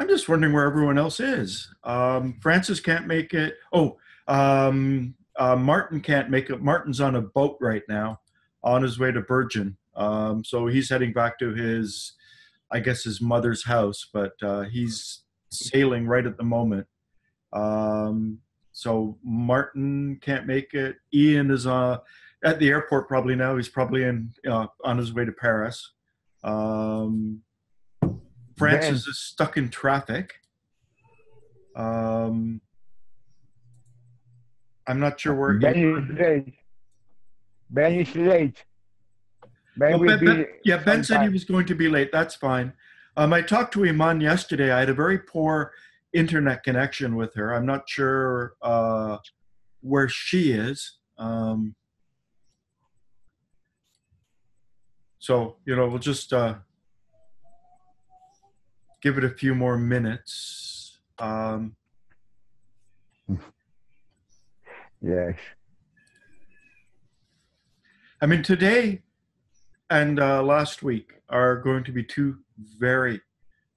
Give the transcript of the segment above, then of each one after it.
I'm just wondering where everyone else is. Francis can't make it. Martin can't make it. Martin's on a boat right now on his way to Bergen. So he's heading back to his, I guess, his mother's house, but he's sailing right at the moment. So Martin can't make it. Ian is at the airport probably now. He's probably on his way to Paris. Ben, Francis is stuck in traffic. I'm not sure where Ben Ingrid. is late. Ben is late. Ben Well, will be Ben said he sometime. was going to be late. That's fine. I talked to Iman yesterday. I had a very poor internet connection with her. I'm not sure where she is. So, we'll just give it a few more minutes. Yes. I mean, today and last week are going to be two very,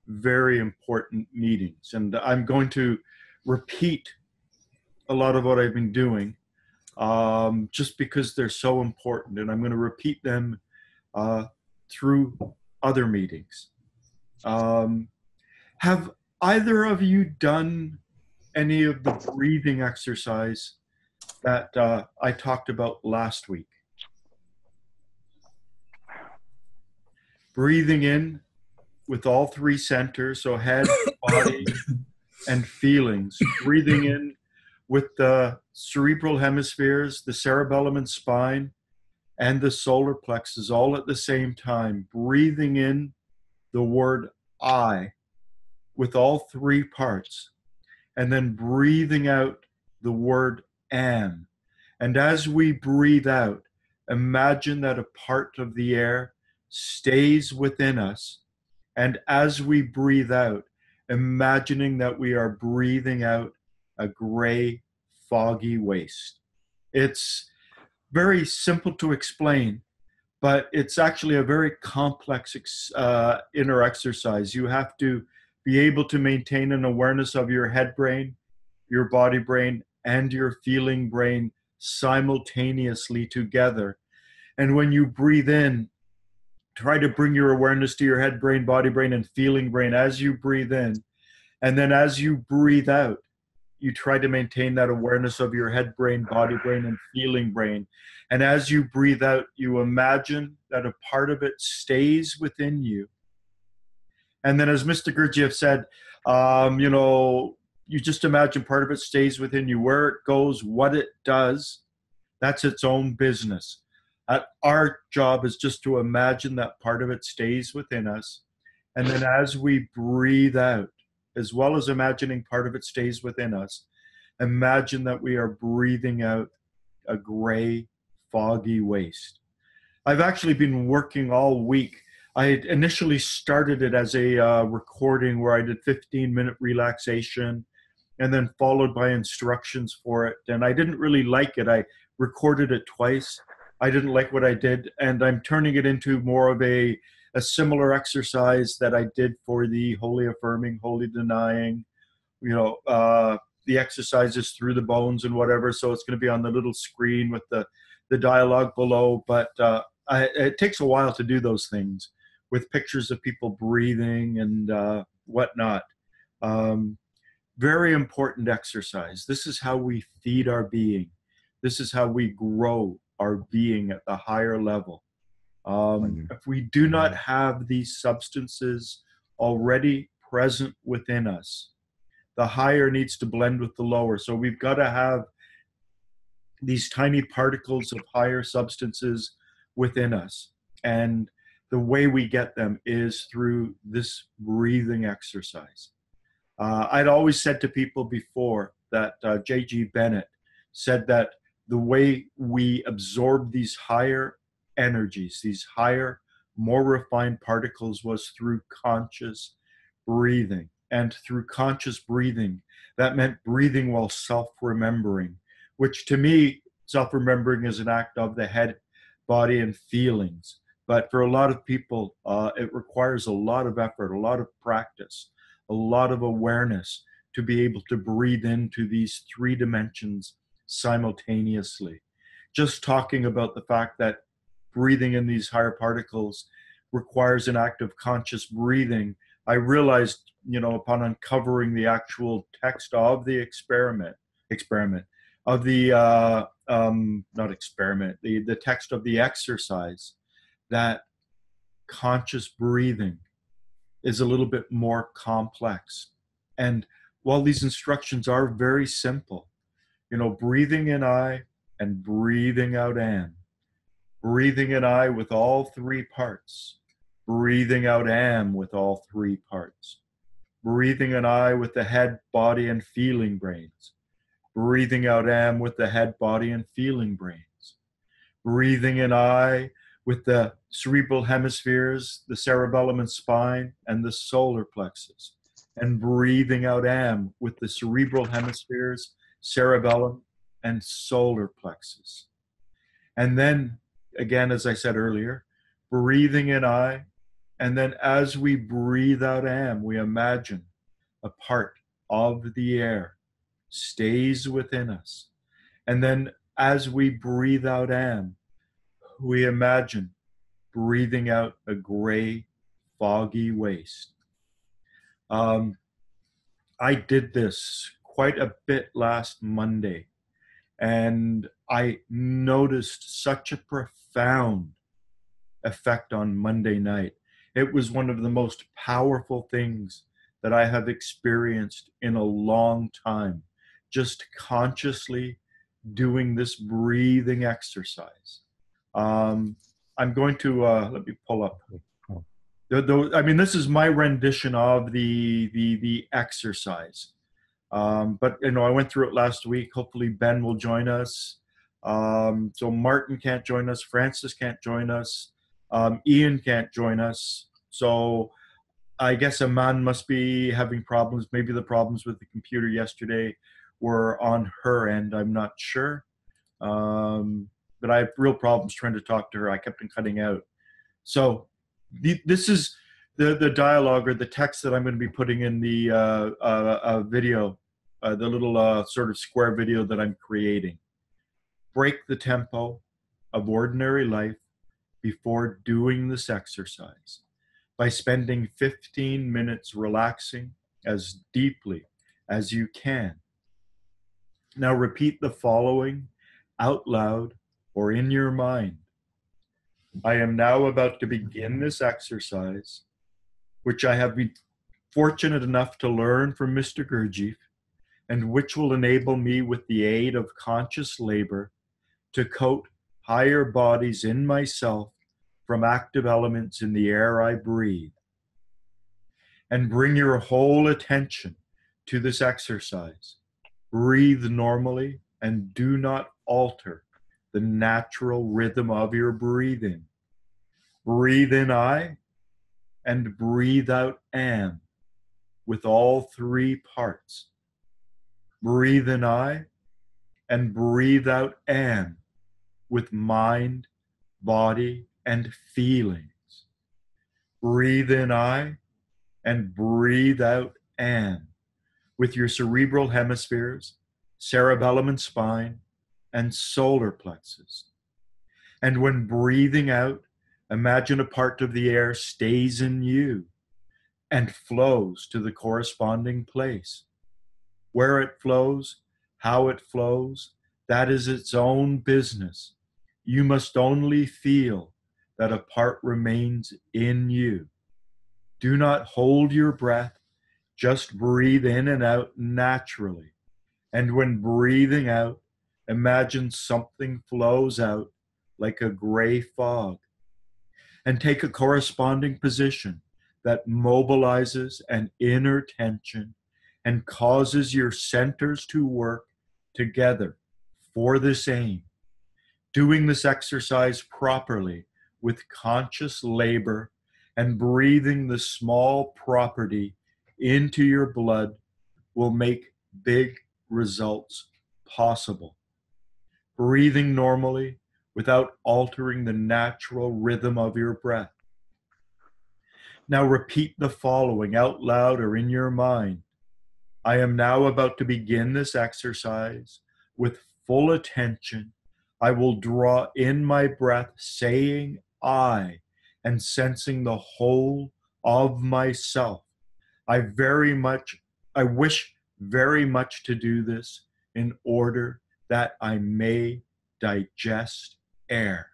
very important meetings. And I'm going to repeat a lot of what I've been doing just because they're so important. And I'm going to repeat them through other meetings. Have either of you done any of the breathing exercise that I talked about last week? Breathing in with all three centers, so head, body, and feelings. Breathing in with the cerebral hemispheres, the cerebellum and spine, and the solar plexus all at the same time. Breathing in the word I with all three parts, and then breathing out the word am. And as we breathe out, imagine that a part of the air stays within us. And as we breathe out, imagining that we are breathing out a gray, foggy waste. It's very simple to explain, but it's actually a very complex inner exercise. You have to be able to maintain an awareness of your head brain, your body brain, and your feeling brain simultaneously together. And when you breathe in, try to bring your awareness to your head brain, body brain, and feeling brain as you breathe in. And then as you breathe out, you try to maintain that awareness of your head brain, body brain, and feeling brain. And as you breathe out, you imagine that a part of it stays within you. And then as Mr. Gurdjieff said, you just imagine part of it stays within you. Where it goes, what it does, that's its own business. Our job is just to imagine that part of it stays within us. And then as we breathe out, as well as imagining part of it stays within us, imagine that we are breathing out a gray, foggy waste. I've actually been working all week. I had initially started it as a recording where I did 15-minute relaxation and then followed by instructions for it. And I didn't really like it. I recorded it twice. I didn't like what I did, and I'm turning it into more of a similar exercise that I did for the holy affirming, holy denying, the exercises through the bones and whatever. So it's going to be on the little screen with the dialogue below. But it takes a while to do those things with pictures of people breathing and whatnot. Very important exercise. This is how we feed our being. This is how we grow our being at the higher level. If we do not have these substances already present within us, the higher needs to blend with the lower. So we've got to have these tiny particles of higher substances within us. And the way we get them is through this breathing exercise. I'd always said to people before that J.G. Bennett said that the way we absorb these higher energies, these higher, more refined particles was through conscious breathing. And through conscious breathing, that meant breathing while self-remembering, which to me, self-remembering is an act of the head, body, and feelings. But for a lot of people, it requires a lot of effort, a lot of practice, a lot of awareness to be able to breathe into these 3 dimensions simultaneously. Just talking about the fact that breathing in these higher particles requires an act of conscious breathing, I realized, upon uncovering the actual text of the experiment of the not experiment, the text of the exercise, that conscious breathing is a little bit more complex. And while these instructions are very simple, breathing in I and breathing out am, breathing in I with all 3 parts, breathing out am with all 3 parts, breathing in I with the head, body, and feeling brains, breathing out am with the head, body, and feeling brains, breathing in I with the cerebral hemispheres, the cerebellum and spine, and the solar plexus, and breathing out am with the cerebral hemispheres, cerebellum, and solar plexus. And then, again, as I said earlier, breathing in I, and then as we breathe out am, we imagine a part of the air stays within us. And then as we breathe out am, we imagine breathing out a gray, foggy waste. I did this quite a bit last Monday, and I noticed such a profound effect on Monday night. It was one of the most powerful things that I have experienced in a long time, just consciously doing this breathing exercise. I'm going to, let me pull up. This is my rendition of the exercise. But, I went through it last week. Hopefully Ben will join us. So Martin can't join us. Francis can't join us. Ian can't join us. So I guess Aman must be having problems. Maybe the problems with the computer yesterday were on her end. I'm not sure. But I have real problems trying to talk to her. I kept on cutting out. So this is the dialogue or the text that I'm going to be putting in the video, the little sort of square video that I'm creating. Break the tempo of ordinary life before doing this exercise by spending 15 minutes relaxing as deeply as you can. Now repeat the following out loud or in your mind. I am now about to begin this exercise, which I have been fortunate enough to learn from Mr. Gurdjieff, and which will enable me, with the aid of conscious labor, to coat higher bodies in myself from active elements in the air I breathe. And bring your whole attention to this exercise. Breathe normally and do not alter the natural rhythm of your breathing. Breathe in I and breathe out am with all 3 parts. Breathe in I and breathe out am with mind, body, and feelings. Breathe in I and breathe out am with your cerebral hemispheres, cerebellum and spine, and solar plexus. And when breathing out, imagine a part of the air stays in you and flows to the corresponding place. Where it flows, how it flows, that is its own business. You must only feel that a part remains in you. Do not hold your breath, just breathe in and out naturally. And when breathing out, imagine something flows out like a gray fog. And take a corresponding position that mobilizes an inner tension and causes your centers to work together for this aim. Doing this exercise properly with conscious labor and breathing the small property into your blood will make big results possible. Breathing normally without altering the natural rhythm of your breath. Now repeat the following out loud or in your mind. I am now about to begin this exercise with full attention. I will draw in my breath, saying I, and sensing the whole of myself. I very much, I wish very much to do this in order that I may digest air.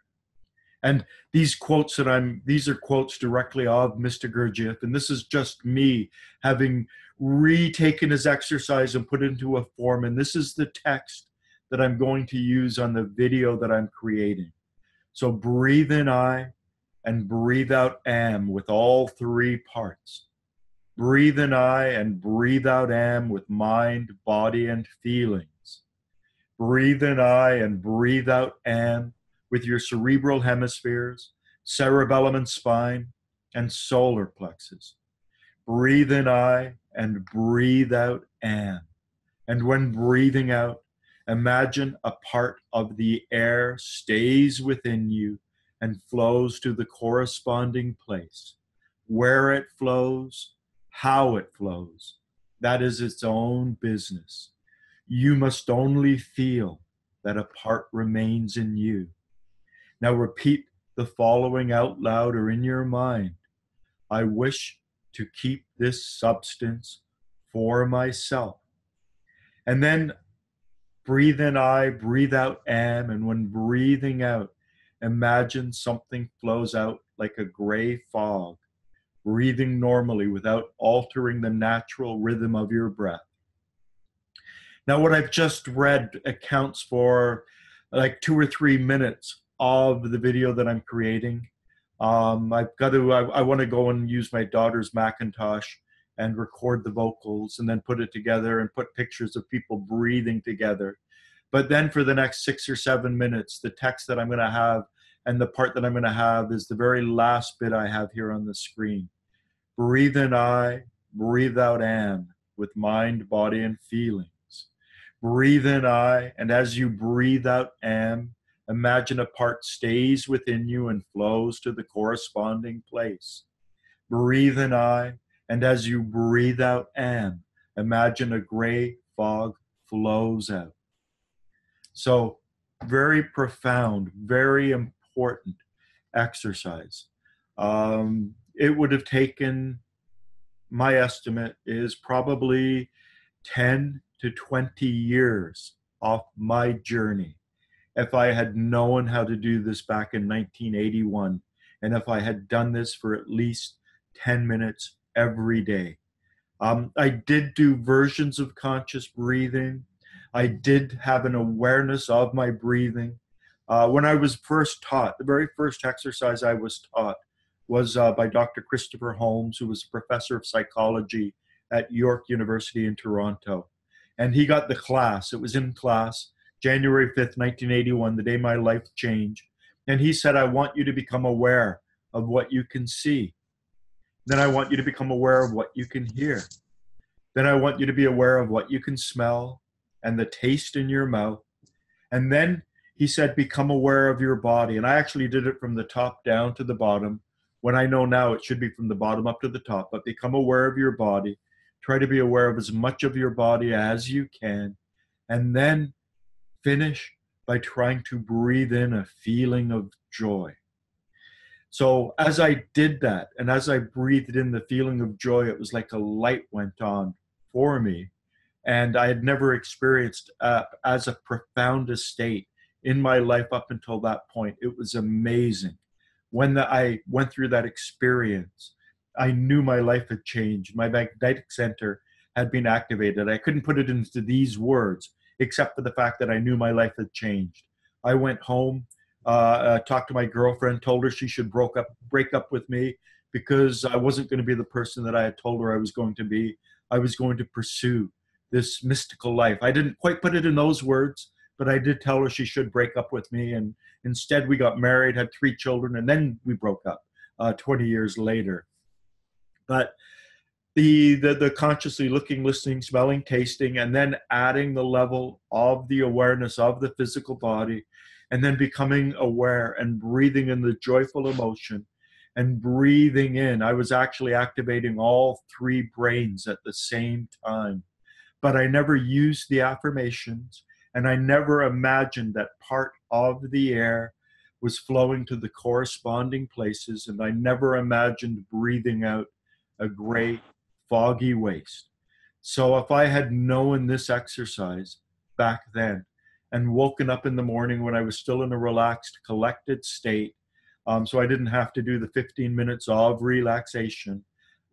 And these are quotes directly of Mr. Gurdjieff. And this is just me having retaken his exercise and put it into a form. And this is the text that I'm going to use on the video that I'm creating. So breathe in I and breathe out am with all three parts. Breathe in I and breathe out am with mind, body, and feelings. Breathe in I and breathe out am with your cerebral hemispheres, cerebellum and spine, and solar plexus. Breathe in I and breathe out am. And when breathing out, imagine a part of the air stays within you and flows to the corresponding place. Where it flows, how it flows, that is its own business. You must only feel that a part remains in you. Now repeat the following out loud or in your mind. I wish to keep this substance for myself. And then breathe in I, breathe out am, and when breathing out, imagine something flows out like a gray fog, breathing normally without altering the natural rhythm of your breath. Now, what I've just read accounts for like 2 or 3 minutes of the video that I'm creating. I want to go and use my daughter's Macintosh and record the vocals and then put it together and put pictures of people breathing together. But then for the next 6 or 7 minutes, the text that I'm going to have and the part that I'm going to have is the very last bit I have here on the screen. Breathe in I, breathe out am with mind, body, and feelings. Breathe in I, and as you breathe out am, imagine a part stays within you and flows to the corresponding place. Breathe in I, and as you breathe out am, imagine a gray fog flows out. So very profound, very important exercise. It would have taken, my estimate is probably 10 to 20 years off my journey if I had known how to do this back in 1981, and if I had done this for at least 10 minutes every day. I did do versions of conscious breathing. I did have an awareness of my breathing. When I was first taught, the very first exercise I was taught was by Dr. Christopher Holmes, who was a professor of psychology at York University in Toronto. And he got the class. It was in class, January 5th, 1981, the day my life changed. And he said, I want you to become aware of what you can see. Then I want you to become aware of what you can hear. Then I want you to be aware of what you can smell and the taste in your mouth. And then he said, become aware of your body. And I actually did it from the top down to the bottom. When I know now it should be from the bottom up to the top, but become aware of your body. Try to be aware of as much of your body as you can. And then finish by trying to breathe in a feeling of joy. So as I did that, and as I breathed in the feeling of joy, it was like a light went on for me. And I had never experienced as a profound a state in my life up until that point. It was amazing. When I went through that experience, I knew my life had changed. My magnetic center had been activated. I couldn't put it into these words, except for the fact that I knew my life had changed. I went home, talked to my girlfriend, told her she should break up with me because I wasn't going to be the person that I had told her I was going to be. I was going to pursue this mystical life. I didn't quite put it in those words, but I did tell her she should break up with me. And instead we got married, had 3 children, and then we broke up 20 years later. But the consciously looking, listening, smelling, tasting, and then adding the level of the awareness of the physical body, and then becoming aware and breathing in the joyful emotion, and breathing in. I was actually activating all three brains at the same time. But I never used the affirmations, and I never imagined that part of the air was flowing to the corresponding places, and I never imagined breathing out a gray, foggy waste. So if I had known this exercise back then and woken up in the morning when I was still in a relaxed, collected state, so I didn't have to do the 15 minutes of relaxation,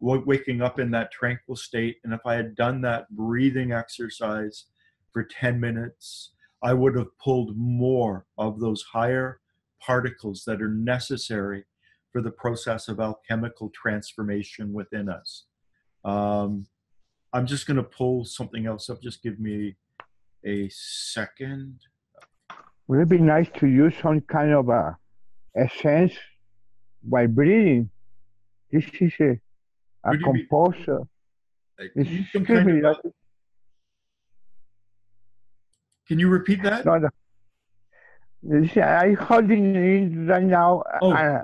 waking up in that tranquil state, and if I had done that breathing exercise for 10 minutes, I would have pulled more of those higher particles that are necessary for the process of alchemical transformation within us. I'm just going to pull something else up. Just give me a second. Would it be nice to use some kind of a essence while breathing? This is a What do you mean? composer. Use some kind of can you repeat that? No, I'm holding in right now Oh,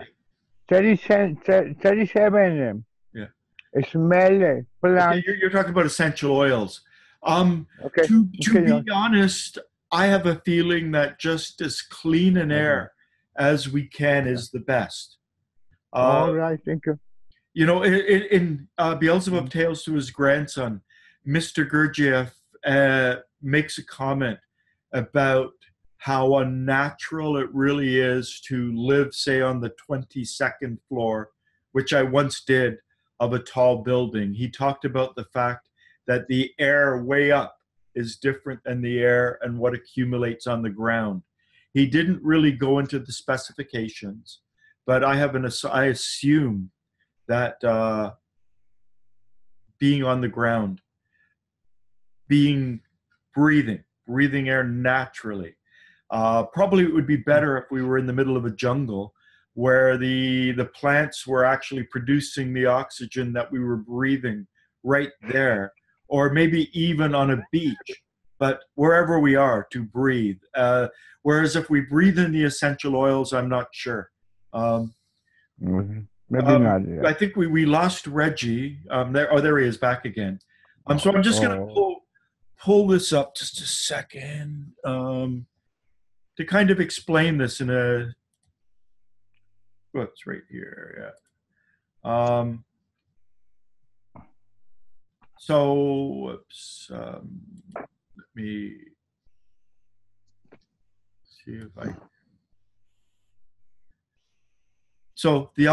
37 yeah. smell Okay, plant. you're talking about essential oils. Okay. To Okay. be honest, I have a feeling that just as clean an air as we can is the best. All right. Thank you. You know, in Beelzebub Tales to his grandson, Mr. Gurdjieff makes a comment about how unnatural it really is to live, say, on the 22nd floor, which I once did, of a tall building. He talked about the fact that the air way up is different than the air and what accumulates on the ground. He didn't really go into the specifications, but I assume that being on the ground, breathing air naturally. Probably it would be better if we were in the middle of a jungle where the plants were actually producing the oxygen that we were breathing right there, or maybe even on a beach, but wherever we are to breathe. Whereas if we breathe in the essential oils, I'm not sure. Maybe not. Yeah. I think we lost Reggie. There he is, back again. So I'm just going to pull this up just a second to kind of explain this in a. Oh, it's right here. Yeah. So, whoops. Let me see if I. So the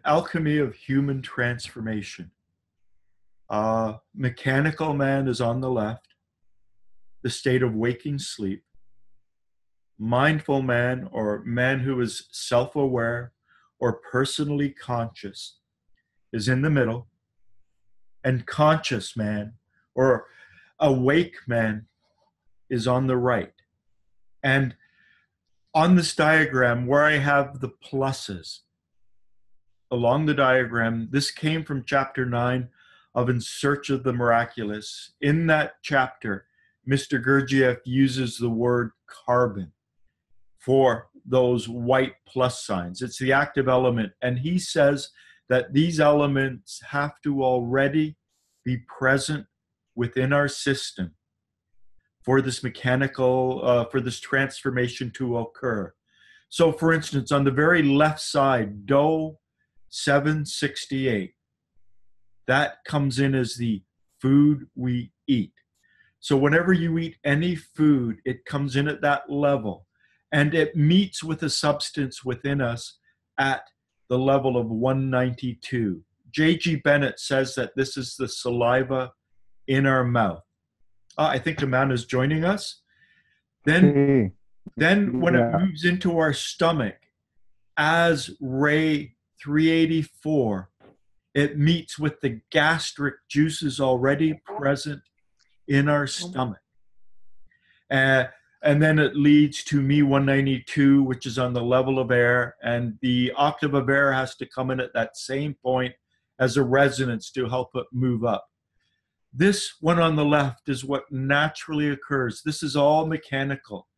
alchemy of human transformation. Mechanical man is on the left, the state of waking sleep. Mindful man, or man who is self-aware or personally conscious, is in the middle. And conscious man, or awake man, is on the right. And on this diagram, where I have the pluses along the diagram, this came from chapter 9 of In Search of the Miraculous. In that chapter, Mr. Gurdjieff uses the word carbon for those white plus signs. It's the active element. And he says that these elements have to already be present within our system for this mechanical, for this transformation to occur. So for instance, on the very left side, DO 768, that comes in as the food we eat. So whenever you eat any food, it comes in at that level, and it meets with a substance within us at the level of 192. J.G. Bennett says that this is the saliva in our mouth. I think the man is joining us. Then when it moves into our stomach, as Ray 384, it meets with the gastric juices already present in our stomach. And then it leads to me 192, which is on the level of air, and the octave of air has to come in at that same point as a resonance to help it move up. This one on the left is what naturally occurs. This is all mechanical.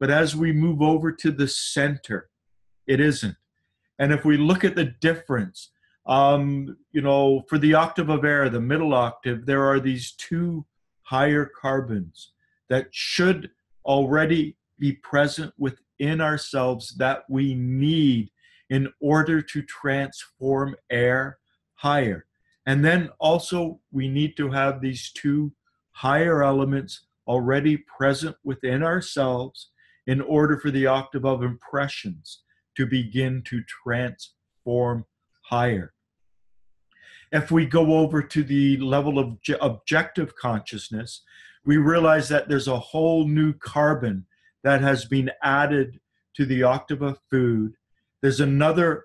But as we move over to the center, it isn't. And if we look at the difference, for the octave of air, the middle octave, there are these two higher carbons that should already be present within ourselves that we need in order to transform air higher. And then also we need to have these two higher elements already present within ourselves in order for the octave of impressions to begin to transform higher. If we go over to the level of objective consciousness, we realize that there's a whole new carbon that has been added to the octave of food. There's another,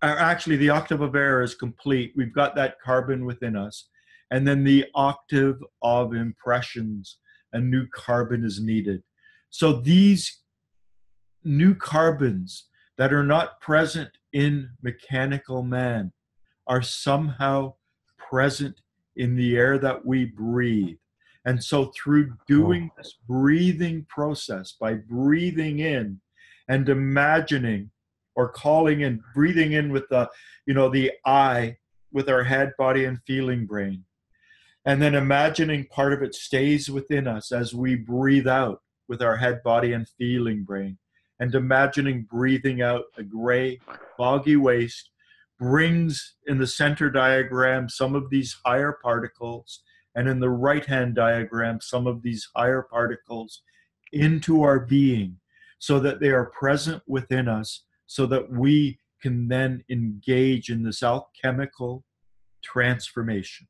actually the octave of air is complete. We've got that carbon within us. And then the octave of impressions, a new carbon is needed. So these new carbons that are not present in mechanical man are somehow present in the air that we breathe. And so through doing this breathing process, by breathing in and imagining or calling in, breathing in with the I, with our head, body, and feeling brain, and then imagining part of it stays within us as we breathe out with our head, body, and feeling brain, and imagining breathing out a gray, foggy waste, brings in the center diagram some of these higher particles, and in the right-hand diagram some of these higher particles into our being, so that they are present within us, so that we can then engage in this alchemical transformation.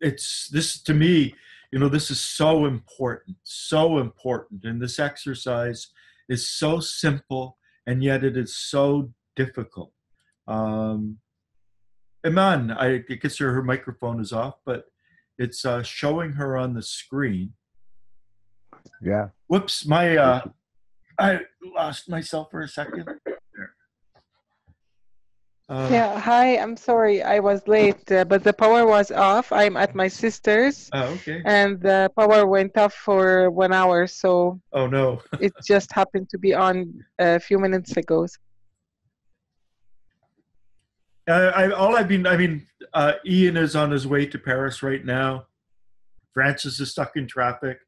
It's this, to me, this is so important, and this exercise is so simple, and yet it is so difficult. Iman, I guess her microphone is off, but it's showing her on the screen. Yeah. Whoops, I lost myself for a second. There. Yeah, hi, I'm sorry I was late, but the power was off. I'm at my sister's. Okay. And the power went off for 1 hour, so oh no. it just happened to be on a few minutes ago. Ian is on his way to Paris right now. Francis is stuck in traffic.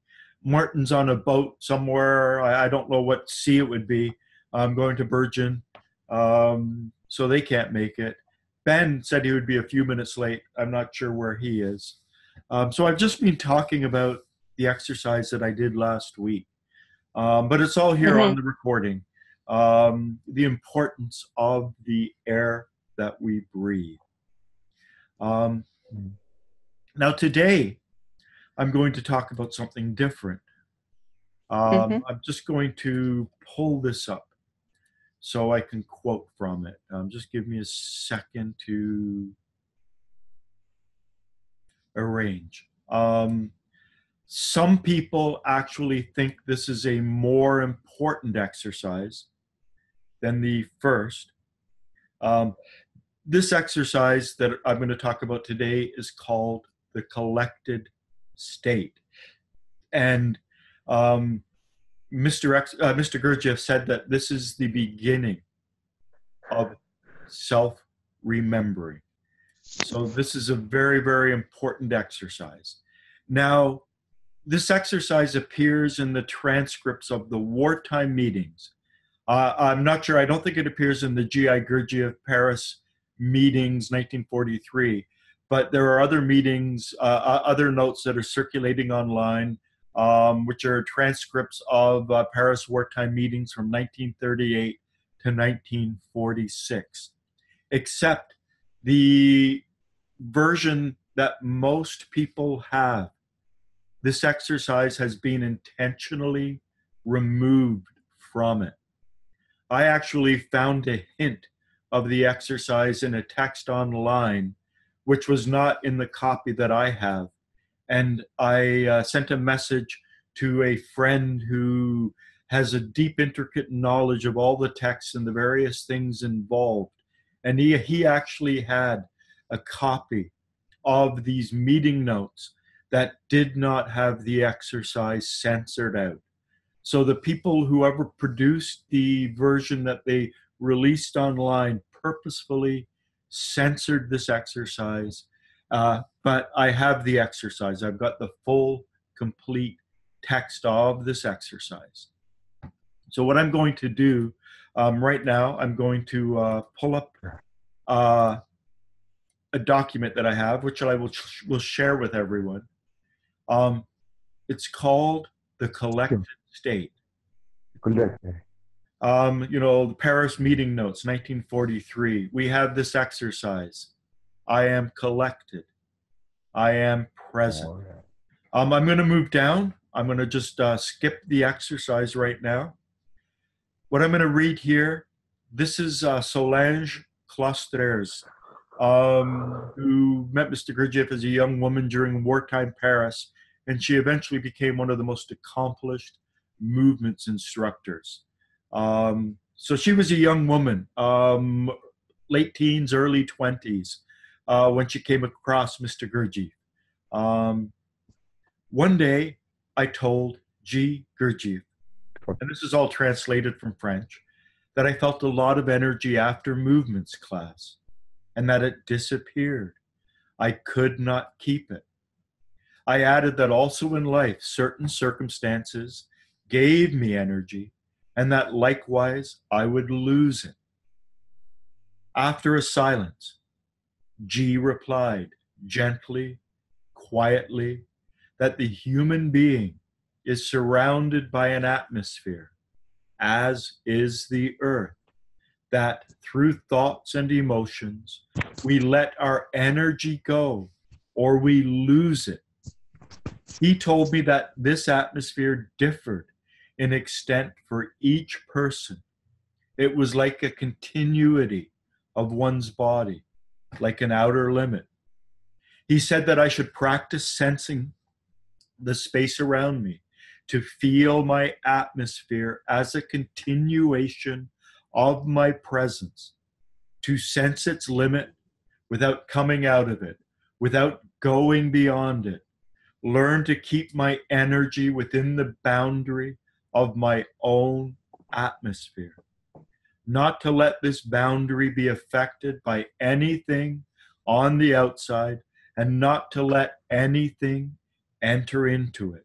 Martin's on a boat somewhere. I don't know what sea it would be. I'm going to Virgin. So they can't make it. Ben said he would be a few minutes late. I'm not sure where he is. So I've just been talking about the exercise that I did last week. But it's all here on the recording. The importance of the air that we breathe. Now today, I'm going to talk about something different. I'm just going to pull this up so I can quote from it. Just give me a second to arrange. Some people actually think this is a more important exercise than the first. This exercise that I'm going to talk about today is called the collected state. And Mr. Gurdjieff said that this is the beginning of self-remembering. So this is a very, very important exercise. Now, this exercise appears in the transcripts of the wartime meetings. I'm not sure, I don't think it appears in the G.I. Gurdjieff Paris meetings, 1943, but there are other meetings, other notes that are circulating online, which are transcripts of Paris wartime meetings from 1938 to 1946. Except the version that most people have, this exercise has been intentionally removed from it. I actually found a hint of the exercise in a text online, which was not in the copy that I have. And I sent a message to a friend who has a deep, intricate knowledge of all the texts and the various things involved. And he actually had a copy of these meeting notes that did not have the exercise censored out. So the people, whoever produced the version that they released online, purposefully censored this exercise. But I have the exercise. I've got the full, complete text of this exercise. So what I'm going to do right now, I'm going to pull up a document that I have, which I will share with everyone. It's called The Collected State. The Paris Meeting Notes, 1943. We have this exercise. I am collected. I am present. I'm going to move down. I'm going to just skip the exercise right now. What I'm going to read here, this is Solange Clostrers, who met Mr. Gurdjieff as a young woman during wartime Paris, and she eventually became one of the most accomplished movements instructors. So she was a young woman, late teens, early 20s, when she came across Mr. Gurdjieff. One day, I told G. Gurdjieff, and this is all translated from French, that I felt a lot of energy after movements class, and that it disappeared. I could not keep it. I added that also in life, certain circumstances gave me energy, and that likewise I would lose it. After a silence, G replied, gently, quietly, that the human being is surrounded by an atmosphere, as is the earth, that through thoughts and emotions, we let our energy go or we lose it. He told me that this atmosphere differed in extent for each person. It was like a continuity of one's body, like an outer limit. He said that I should practice sensing the space around me, to feel my atmosphere as a continuation of my presence, to sense its limit without coming out of it, without going beyond it. Learn to keep my energy within the boundary of my own atmosphere. Not to let this boundary be affected by anything on the outside, and not to let anything enter into it.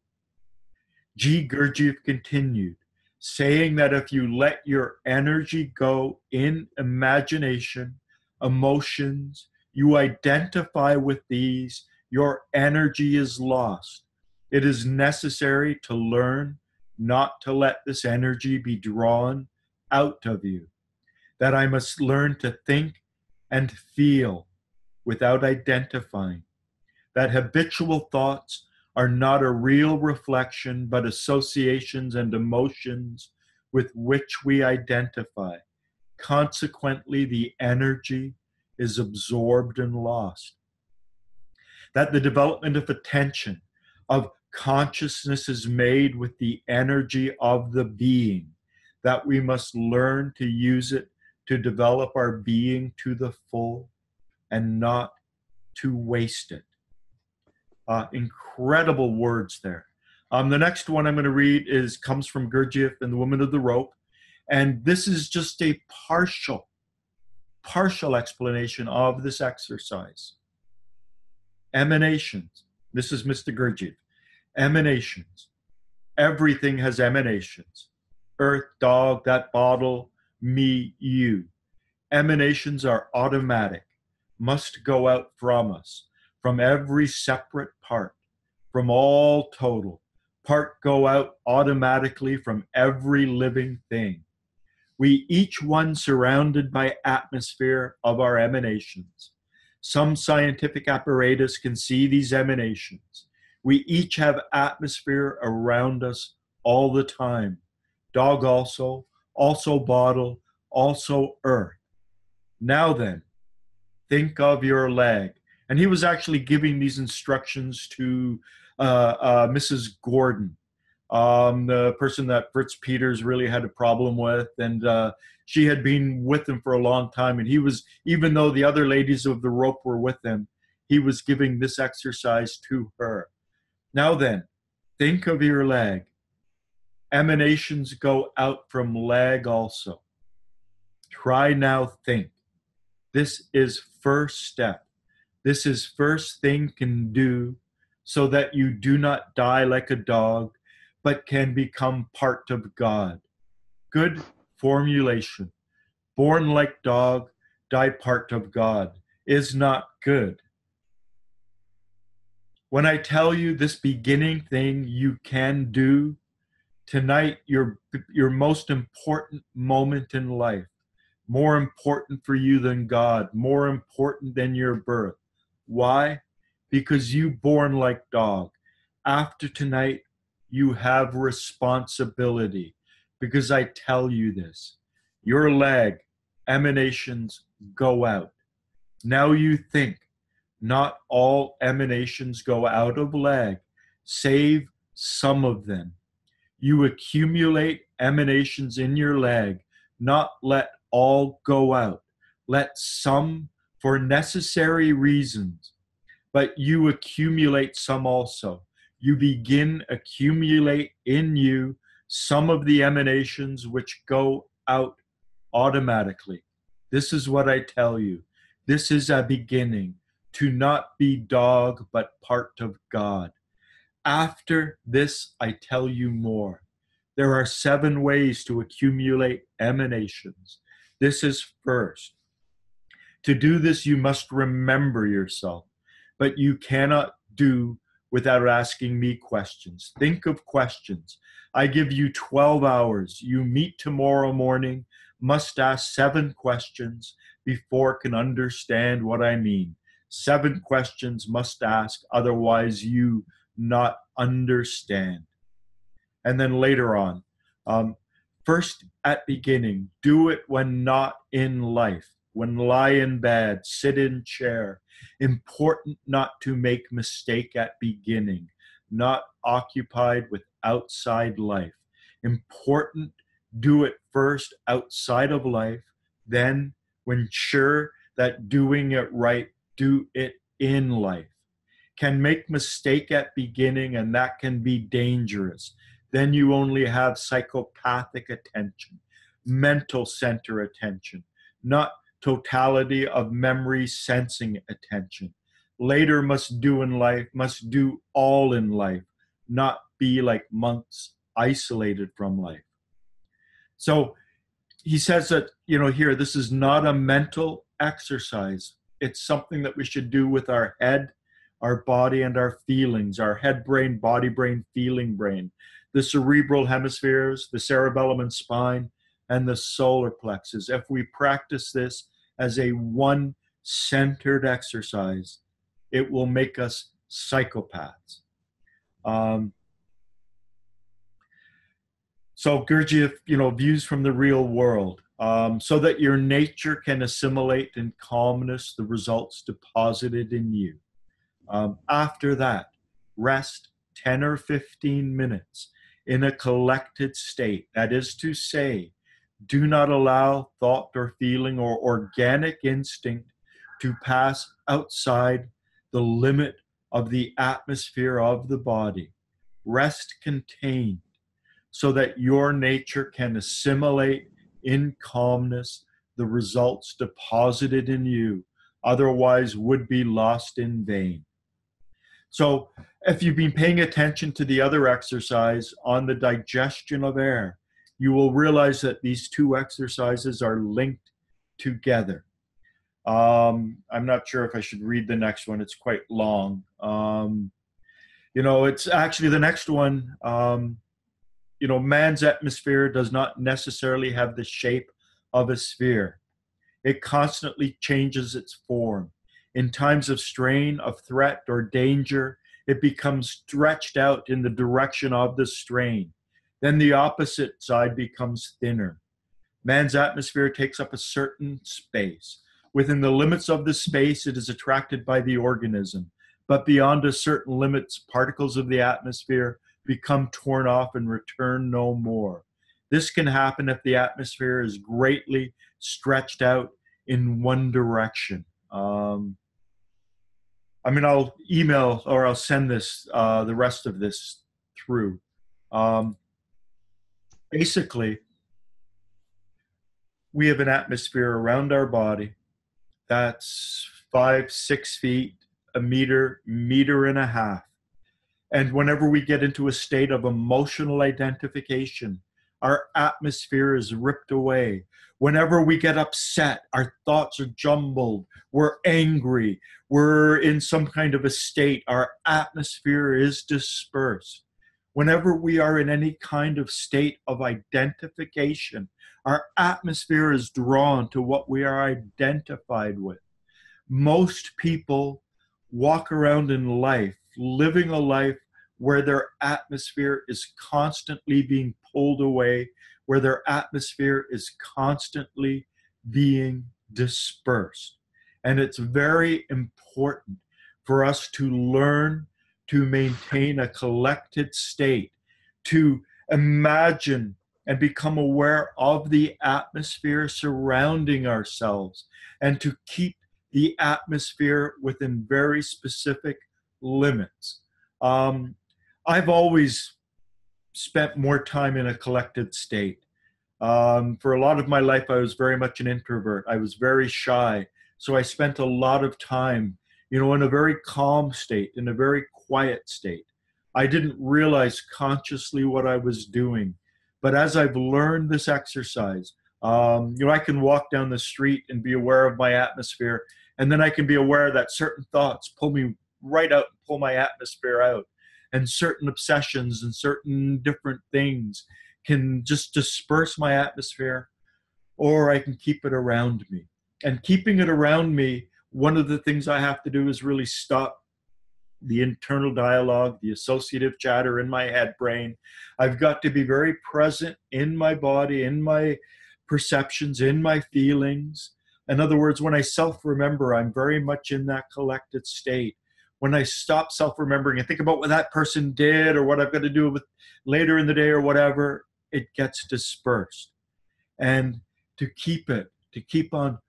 G. Gurdjieff continued, saying that if you let your energy go in imagination, emotions, you identify with these, your energy is lost. It is necessary to learn not to let this energy be drawn out of you. That I must learn to think and feel without identifying. That habitual thoughts are not a real reflection, but associations and emotions with which we identify. Consequently, the energy is absorbed and lost. That the development of attention, of consciousness is made with the energy of the being, that we must learn to use it to develop our being to the full and not to waste it. Incredible words there. The next one I'm going to read comes from Gurdjieff and the Woman of the Rope. And this is just a partial explanation of this exercise. Emanations. This is Mr. Gurdjieff. Emanations. Everything has emanations. Earth, dog, that bottle, me, you. Emanations are automatic, must go out from us, from every separate part, from all total. Part go out automatically from every living thing. We each one surrounded by atmosphere of our emanations. Some scientific apparatus can see these emanations. We each have atmosphere around us all the time. Dog also bottle, also earth. Now then, think of your leg. And he was actually giving these instructions to Mrs. Gordon, the person that Fritz Peters really had a problem with. And she had been with him for a long time. And he was, even though the other ladies of the rope were with him, he was giving this exercise to her. Now then, think of your leg. Emanations go out from leg also. Try now, think. This is first step. This is first thing can do so that you do not die like a dog, but can become part of God. Good formulation. Born like dog, die part of God is not good. When I tell you this beginning thing you can do, tonight your most important moment in life, more important for you than God, more important than your birth. Why? Because you born like dog. After tonight, you have responsibility. Because I tell you this, your leg, emanations go out. Now you think, not all emanations go out of leg. Save some of them. You accumulate emanations in your leg, not let all go out. Let some for necessary reasons, but you accumulate some also. You begin accumulate in you some of the emanations which go out automatically. This is what I tell you. This is a beginning to not be dog, but part of God. After this, I tell you more. There are 7 ways to accumulate emanations. This is first. To do this, you must remember yourself, but you cannot do without asking me questions. Think of questions. I give you 12 hours. You meet tomorrow morning, must ask 7 questions before can understand what I mean. 7 questions must ask, otherwise you not understand. And then later on, first at beginning, do it when not in life, when lie in bed, sit in chair. Important not to make mistake at beginning, not occupied with outside life. Important, do it first outside of life, then when sure that doing it right, do it in life. Can make mistake at beginning, and that can be dangerous. Then you only have psychopathic attention, mental center attention, not totality of memory sensing attention. Later must do in life, must do all in life, not be like monks isolated from life. So he says that, here, this is not a mental exercise. It's something that we should do with our head, our body, and our feelings, our head brain, body brain, feeling brain, the cerebral hemispheres, the cerebellum and spine, and the solar plexus. If we practice this as a one-centered exercise, it will make us psychopaths. So Gurdjieff, views from the real world. So that your nature can assimilate in calmness the results deposited in you. After that, rest 10 or 15 minutes in a collected state. That is to say, do not allow thought or feeling or organic instinct to pass outside the limit of the atmosphere of the body. Rest contained so that your nature can assimilate in calmness the results deposited in you, otherwise would be lost in vain. So if you've been paying attention to the other exercise on the digestion of air, you will realize that these 2 exercises are linked together. I'm not sure if I should read the next one. It's quite long. It's actually the next one. Man's atmosphere does not necessarily have the shape of a sphere. It constantly changes its form. In times of strain, of threat, or danger, it becomes stretched out in the direction of the strain. Then the opposite side becomes thinner. Man's atmosphere takes up a certain space. Within the limits of the space, it is attracted by the organism. But beyond a certain limits, particles of the atmosphere become torn off and return no more. This can happen if the atmosphere is greatly stretched out in one direction. I'll email or I'll send this, the rest of this through. Basically, we have an atmosphere around our body that's 5, 6 feet, a meter, meter and a half. And whenever we get into a state of emotional identification, our atmosphere is ripped away. Whenever we get upset, our thoughts are jumbled. We're angry. We're in some kind of a state. Our atmosphere is dispersed. Whenever we are in any kind of state of identification, our atmosphere is drawn to what we are identified with. Most people walk around in life living a life where their atmosphere is constantly being pulled away, where their atmosphere is constantly being dispersed. And it's very important for us to learn to maintain a collected state, to imagine and become aware of the atmosphere surrounding ourselves, and to keep the atmosphere within very specific limits. I've always spent more time in a collected state. For a lot of my life, I was very much an introvert. I was very shy. So I spent a lot of time, in a very calm state, in a very quiet state. I didn't realize consciously what I was doing. But as I've learned this exercise, I can walk down the street and be aware of my atmosphere. And then I can be aware that certain thoughts pull me right out, pull my atmosphere out. And certain obsessions and certain different things can just disperse my atmosphere, or I can keep it around me. And keeping it around me, one of the things I have to do is really stop the internal dialogue, the associative chatter in my head brain. I've got to be very present in my body, in my perceptions, in my feelings. In other words, when I self-remember, I'm very much in that collected state. When I stop self-remembering and think about what that person did or what I've got to do with later in the day or whatever, it gets dispersed. And to keep on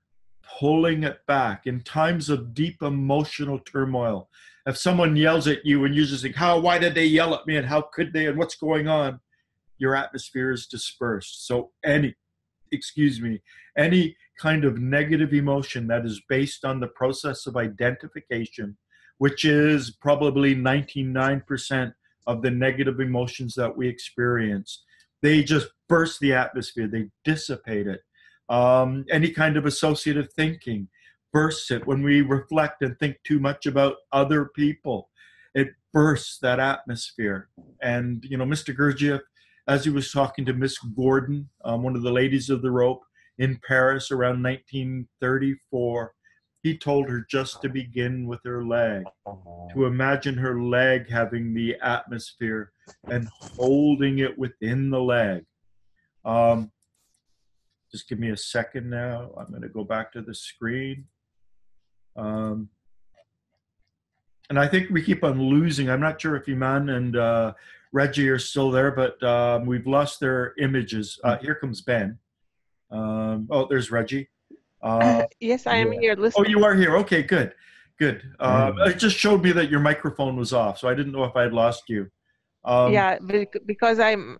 pulling it back in times of deep emotional turmoil. If someone yells at you and you just think, why did they yell at me and how could they and what's going on? Your atmosphere is dispersed. So any kind of negative emotion that is based on the process of identification, which is probably 99% of the negative emotions that we experience. They just burst the atmosphere. They dissipate it. Any kind of associative thinking bursts it. When we reflect and think too much about other people, it bursts that atmosphere. And, Mr. Gurdjieff, as he was talking to Miss Gordon, one of the ladies of the rope in Paris around 1934, he told her just to begin with her leg, to imagine her leg having the atmosphere and holding it within the leg. Just give me a second now. I'm going to go back to the screen. And I think we keep on losing. I'm not sure if Iman and Reggie are still there, but we've lost their images. Here comes Ben. There's Reggie. Yes, I am here Oh, listening. you are here. Okay, good. It just showed me that your microphone was off, so I didn't know if I had lost you. Yeah, because I'm,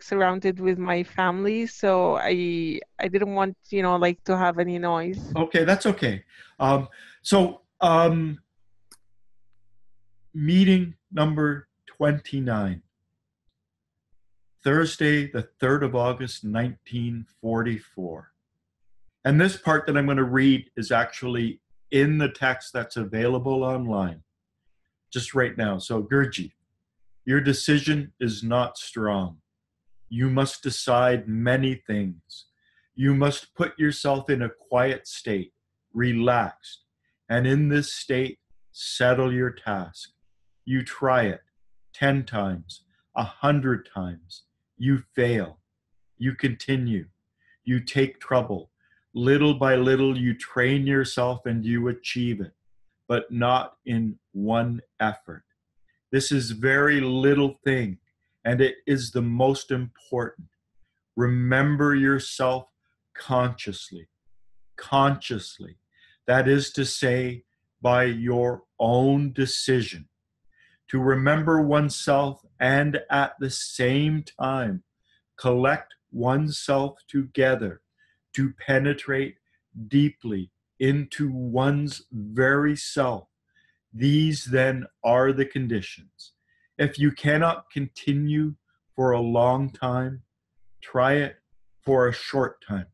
surrounded with my family, so I didn't want, to have any noise. Okay, that's okay. Meeting number 29. Thursday, the 3rd of August, 1944. And this part that I'm going to read is actually in the text that's available online, just right now. So, Gurdjieff, your decision is not strong. You must decide many things. You must put yourself in a quiet state, relaxed, and in this state, settle your task. You try it 10 times, 100 times. You fail. You continue. You take trouble. Little by little, you train yourself and you achieve it, but not in one effort. This is very little thing, and it is the most important. Remember yourself consciously. Consciously. That is to say, by your own decision. To remember oneself and at the same time collect oneself together to penetrate deeply into one's very self. These then are the conditions. If you cannot continue for a long time, try it for a short time.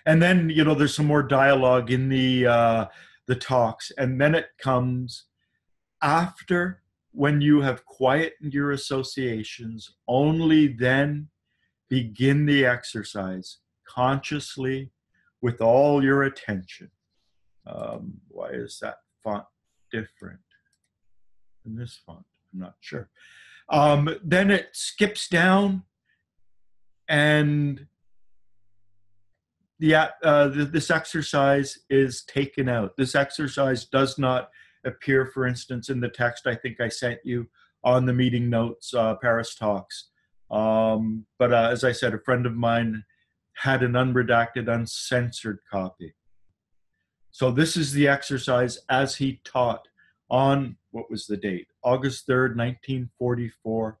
And then, there's some more dialogue in the talks, and then it comes after, when you have quietened your associations, only then begin the exercise consciously with all your attention. Why is that font different than this font? I'm not sure. Then it skips down, and this exercise is taken out. This exercise does not appear, for instance, in the text I think I sent you on the meeting notes, Paris Talks. But as I said, a friend of mine had an unredacted, uncensored copy. So this is the exercise as he taught on, what was the date? August 3rd, 1944,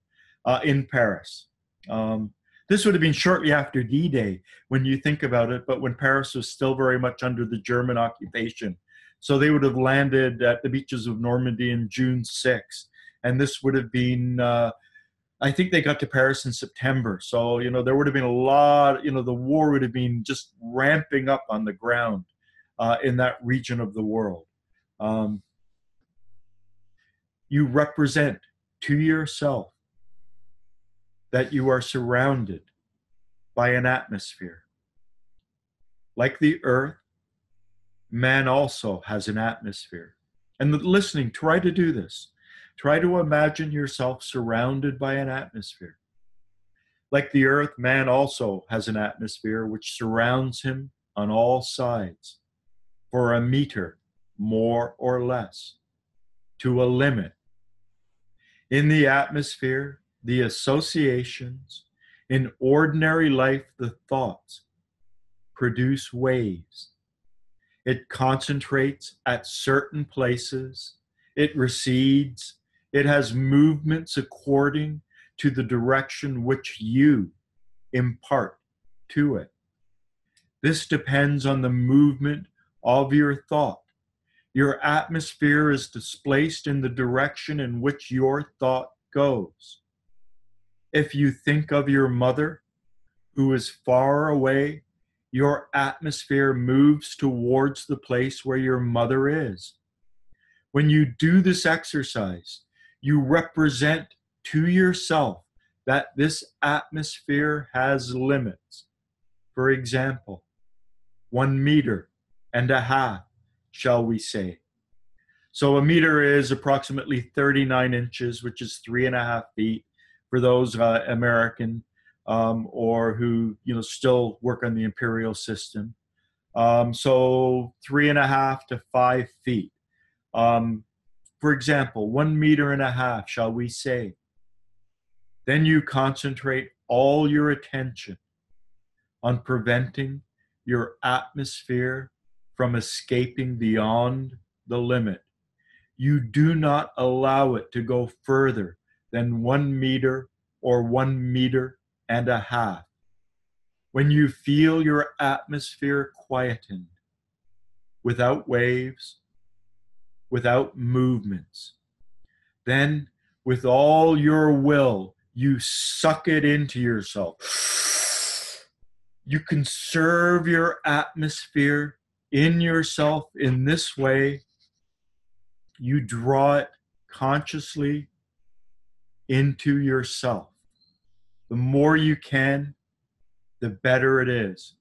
in Paris. This would have been shortly after D-Day when you think about it, but when Paris was still very much under the German occupation. So they would have landed at the beaches of Normandy in June 6th. And this would have been, I think they got to Paris in September. So, there would have been a lot, the war would have been just ramping up on the ground in that region of the world. You represent to yourself that you are surrounded by an atmosphere. Like the earth, man also has an atmosphere. And listening, try to do this. Try to imagine yourself surrounded by an atmosphere. Like the earth, man also has an atmosphere which surrounds him on all sides, for a meter, more or less, to a limit. In the atmosphere, the associations, in ordinary life, the thoughts, produce waves. It concentrates at certain places, it recedes, it has movements according to the direction which you impart to it. This depends on the movement of your thought. Your atmosphere is displaced in the direction in which your thought goes. If you think of your mother, who is far away, your atmosphere moves towards the place where your mother is. When you do this exercise, you represent to yourself that this atmosphere has limits. For example, 1.5 meters, shall we say. So a meter is approximately 39 inches, which is 3.5 feet for those American or who still work on the imperial system. So 3.5 to 5 feet. For example, 1.5 meters, shall we say. Then you concentrate all your attention on preventing your atmosphere from escaping beyond the limit. You do not allow it to go further than 1 meter or 1.5 meters. When you feel your atmosphere quietened, without waves, without movements, then with all your will, you suck it into yourself. You conserve your atmosphere in yourself in this way. You draw it consciously into yourself. The more you can, the better it is.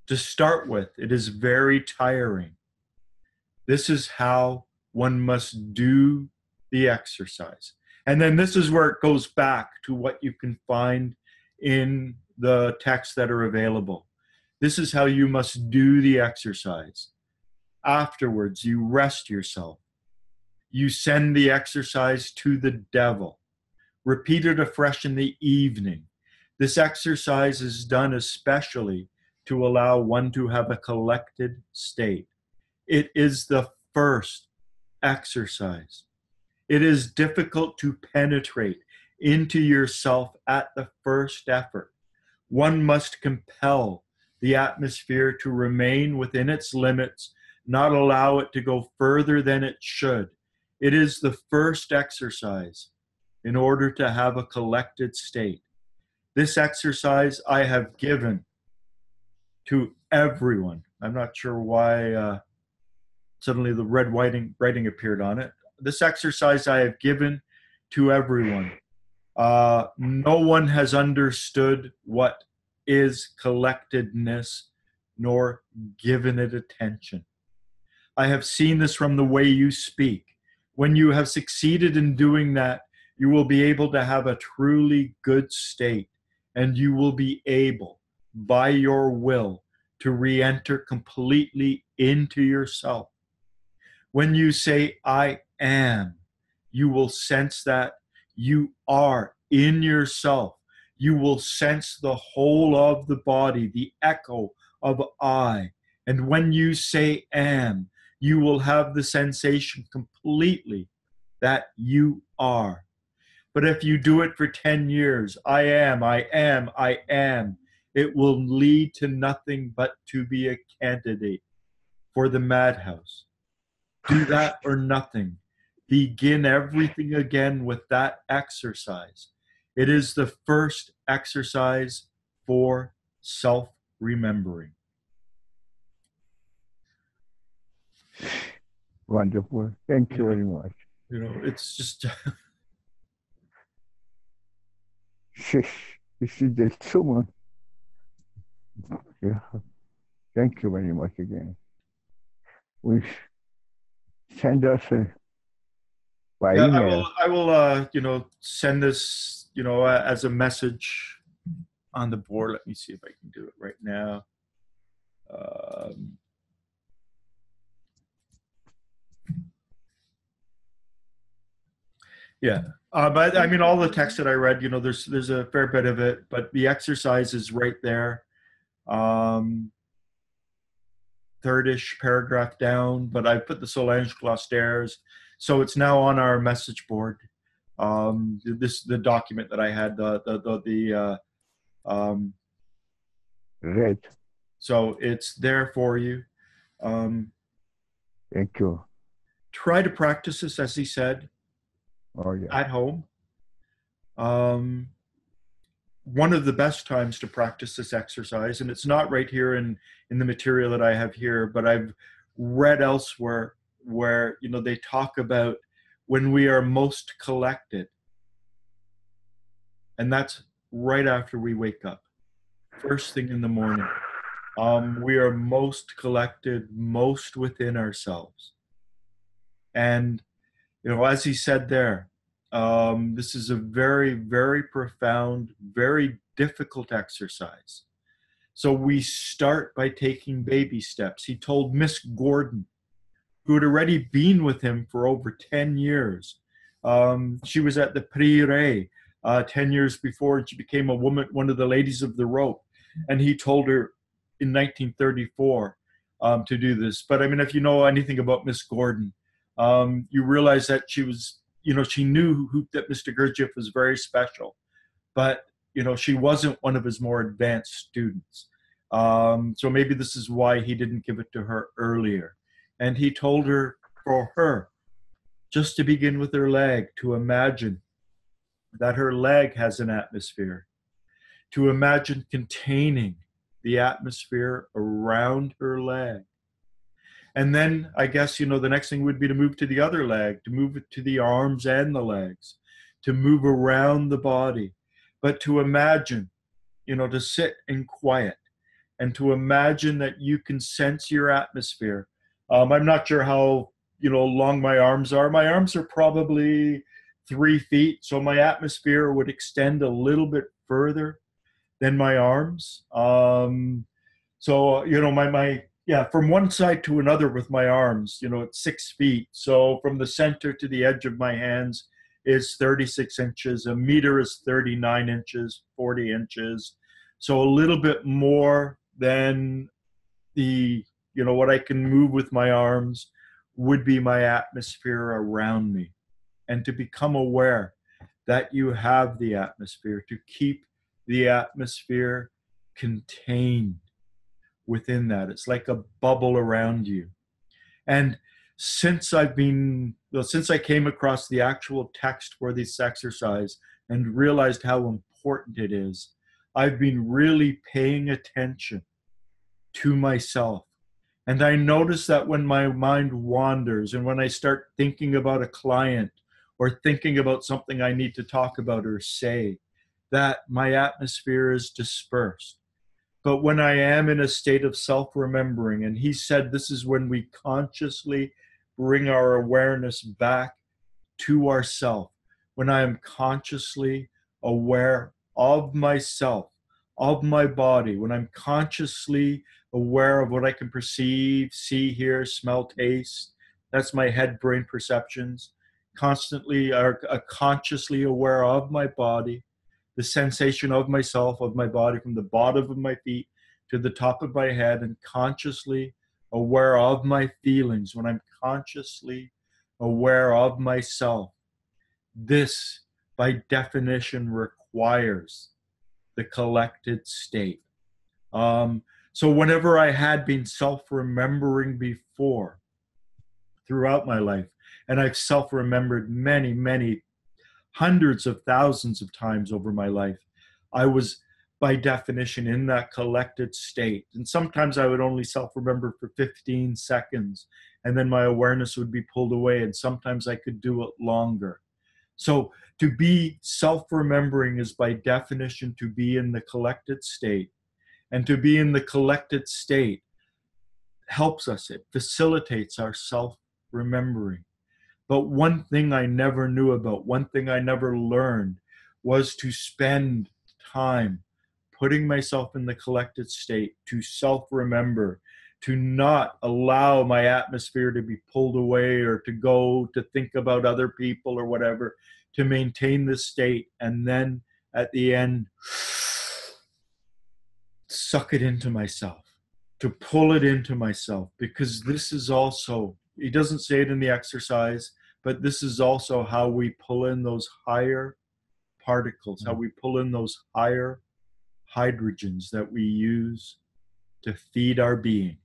To start with, it is very tiring. This is how one must do the exercise. And then this is where it goes back to what you can find in the texts that are available. This is how you must do the exercise. Afterwards, you rest yourself. You send the exercise to the devil. Repeat it afresh in the evening. This exercise is done especially to allow one to have a collected state. It is the first exercise. It is difficult to penetrate into yourself at the first effort. One must compel the atmosphere to remain within its limits, not allow it to go further than it should. It is the first exercise in order to have a collected state. This exercise I have given to everyone. I'm not sure why suddenly the red writing appeared on it. This exercise I have given to everyone. No one has understood what is collectedness, nor given it attention. I have seen this from the way you speak. When you have succeeded in doing that, you will be able to have a truly good state, and you will be able, by your will, to re-enter completely into yourself. When you say, I am, you will sense that you are in yourself. You will sense the whole of the body, the echo of I. And when you say am, you will have the sensation completely that you are. But if you do it for 10 years, I am, it will lead to nothing but to be a candidate for the madhouse. Do that or nothing. Begin everything again with that exercise. It is the first exercise for self-remembering. Wonderful. Thank you very much. You know, it's just... This is the summon. Yeah. Thank you very much again. We send us by email. I will you know, send this, you know, as a message on the board. Let me see if I can do it right now. Yeah, but I mean, all the text that I read, you know, there's a fair bit of it, but the exercise is right there. Third-ish paragraph down, but I put the Solange Glostairs, so it's now on our message board. The document that I had, Right. So it's there for you. Thank you. Try to practice this, as he said, at home. One of the best times to practice this exercise, and it's not right here in the material that I have here, but I've read elsewhere where, you know, they talk about when we are most collected, and that's right after we wake up, first thing in the morning. We are most collected, most within ourselves. And, you know, as he said there, this is a very, very profound, very difficult exercise. So we start by taking baby steps. He told Miss Gordon, who had already been with him for over 10 years. She was at the Prieuré 10 years before, and she became a woman, one of the ladies of the rope. And he told her in 1934 to do this. But I mean, if you know anything about Miss Gordon, you realize that she was, you know, she knew that Mr. Gurdjieff was very special, but, you know, she wasn't one of his more advanced students. So maybe this is why he didn't give it to her earlier. And he told her, for her, just to begin with her leg, to imagine that her leg has an atmosphere, to imagine containing the atmosphere around her leg. And then I guess, you know, the next thing would be to move to the other leg, to move it to the arms and the legs, to move around the body, but to imagine, you know, to sit in quiet and to imagine that you can sense your atmosphere. I'm not sure how, you know, long my arms are. My arms are probably 3 feet, so my atmosphere would extend a little bit further than my arms. So, you know, yeah, from one side to another with my arms, you know, it's 6 feet. So from the center to the edge of my hands is 36 inches. A meter is 39 inches, 40 inches. So a little bit more than the, you know, what I can move with my arms would be my atmosphere around me. And to become aware that you have the atmosphere, to keep the atmosphere contained within that. It's like a bubble around you. And since I came across the actual text for this exercise and realized how important it is, I've been really paying attention to myself. And I notice that when my mind wanders and when I start thinking about a client or thinking about something I need to talk about or say, that my atmosphere is dispersed. But when I am in a state of self-remembering, and he said this is when we consciously bring our awareness back to ourself, when I am consciously aware of myself, of my body, when I'm consciously aware of what I can perceive, see, hear, smell, taste, that's my head-brain perceptions, consciously aware of my body, the sensation of myself, of my body, from the bottom of my feet to the top of my head, and consciously aware of my feelings, when I'm consciously aware of myself. This, by definition, requires the collected state. So whenever I had been self-remembering before, throughout my life, and I've self-remembered many, many hundreds of thousands of times over my life, I was by definition in that collected state. And sometimes I would only self-remember for 15 seconds, and then my awareness would be pulled away, and sometimes I could do it longer. So to be self-remembering is by definition to be in the collected state. And to be in the collected state helps us, it facilitates our self-remembering. But one thing I never knew about, one thing I never learned, was to spend time putting myself in the collected state, to self-remember, to not allow my atmosphere to be pulled away or to go to think about other people or whatever, to maintain this state, and then at the end, suck it into myself, to pull it into myself, because this is also, he doesn't say it in the exercise, but this is also how we pull in those higher particles, how we pull in those higher hydrogens that we use to feed our being.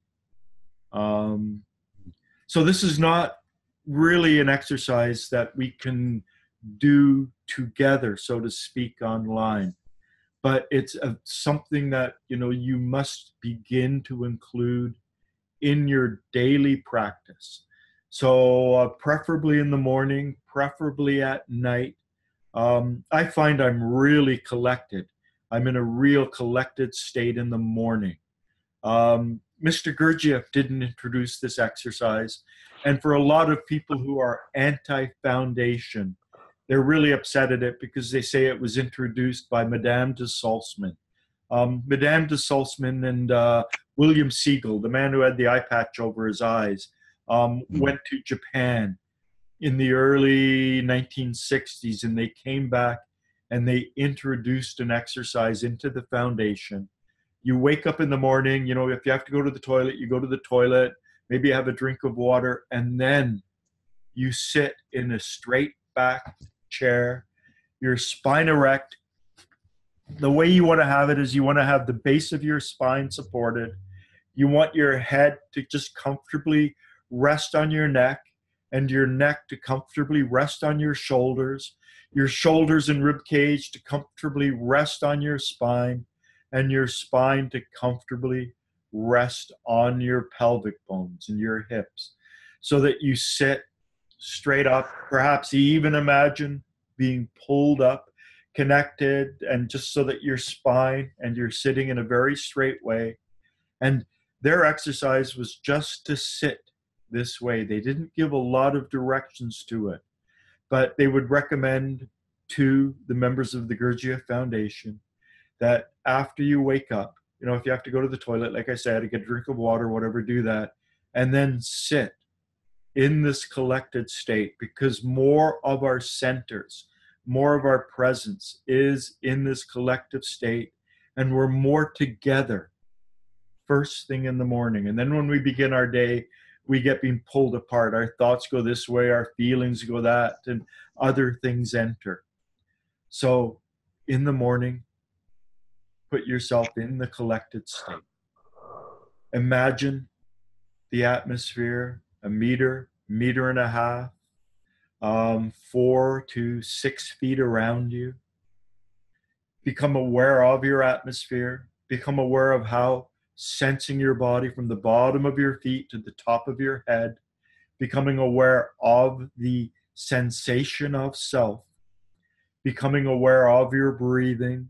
So this is not really an exercise that we can do together, so to speak, online. But it's something that, you must begin to include in your daily practice. So preferably in the morning, preferably at night. I find I'm really collected. I'm in a real collected state in the morning. Mr. Gurdjieff didn't introduce this exercise. And for a lot of people who are anti-foundation, they're really upset at it because they say it was introduced by Madame de Salzman. Madame de Salzman and William Siegel, the man who had the eye patch over his eyes, went to Japan in the early 1960s, and they came back and they introduced an exercise into the foundation. You wake up in the morning, if you have to go to the toilet, you go to the toilet, maybe have a drink of water, and then you sit in a straight back chair, your spine erect. The way you want to have it is you want to have the base of your spine supported. You want your head to just comfortably rest on your neck, and your neck to comfortably rest on your shoulders and rib cage to comfortably rest on your spine, and your spine to comfortably rest on your pelvic bones and your hips, so that you sit straight up. Perhaps even imagine being pulled up, connected, and just so that your spine, and you're sitting in a very straight way. And their exercise was just to sit this way. They didn't give a lot of directions to it, but they would recommend to the members of the Gurdjieff Foundation that after you wake up, if you have to go to the toilet, like I said, get a drink of water, whatever, do that, and then sit in this collected state, because more of our centers, more of our presence is in this collective state, and we're more together first thing in the morning. And then when we begin our day, we get being pulled apart. Our thoughts go this way, our feelings go that, and other things enter. So in the morning, put yourself in the collected state. Imagine the atmosphere, a meter, meter and a half, 4 to 6 feet around you. Become aware of your atmosphere. Become aware of how sensing your body from the bottom of your feet to the top of your head. Becoming aware of the sensation of self. Becoming aware of your breathing.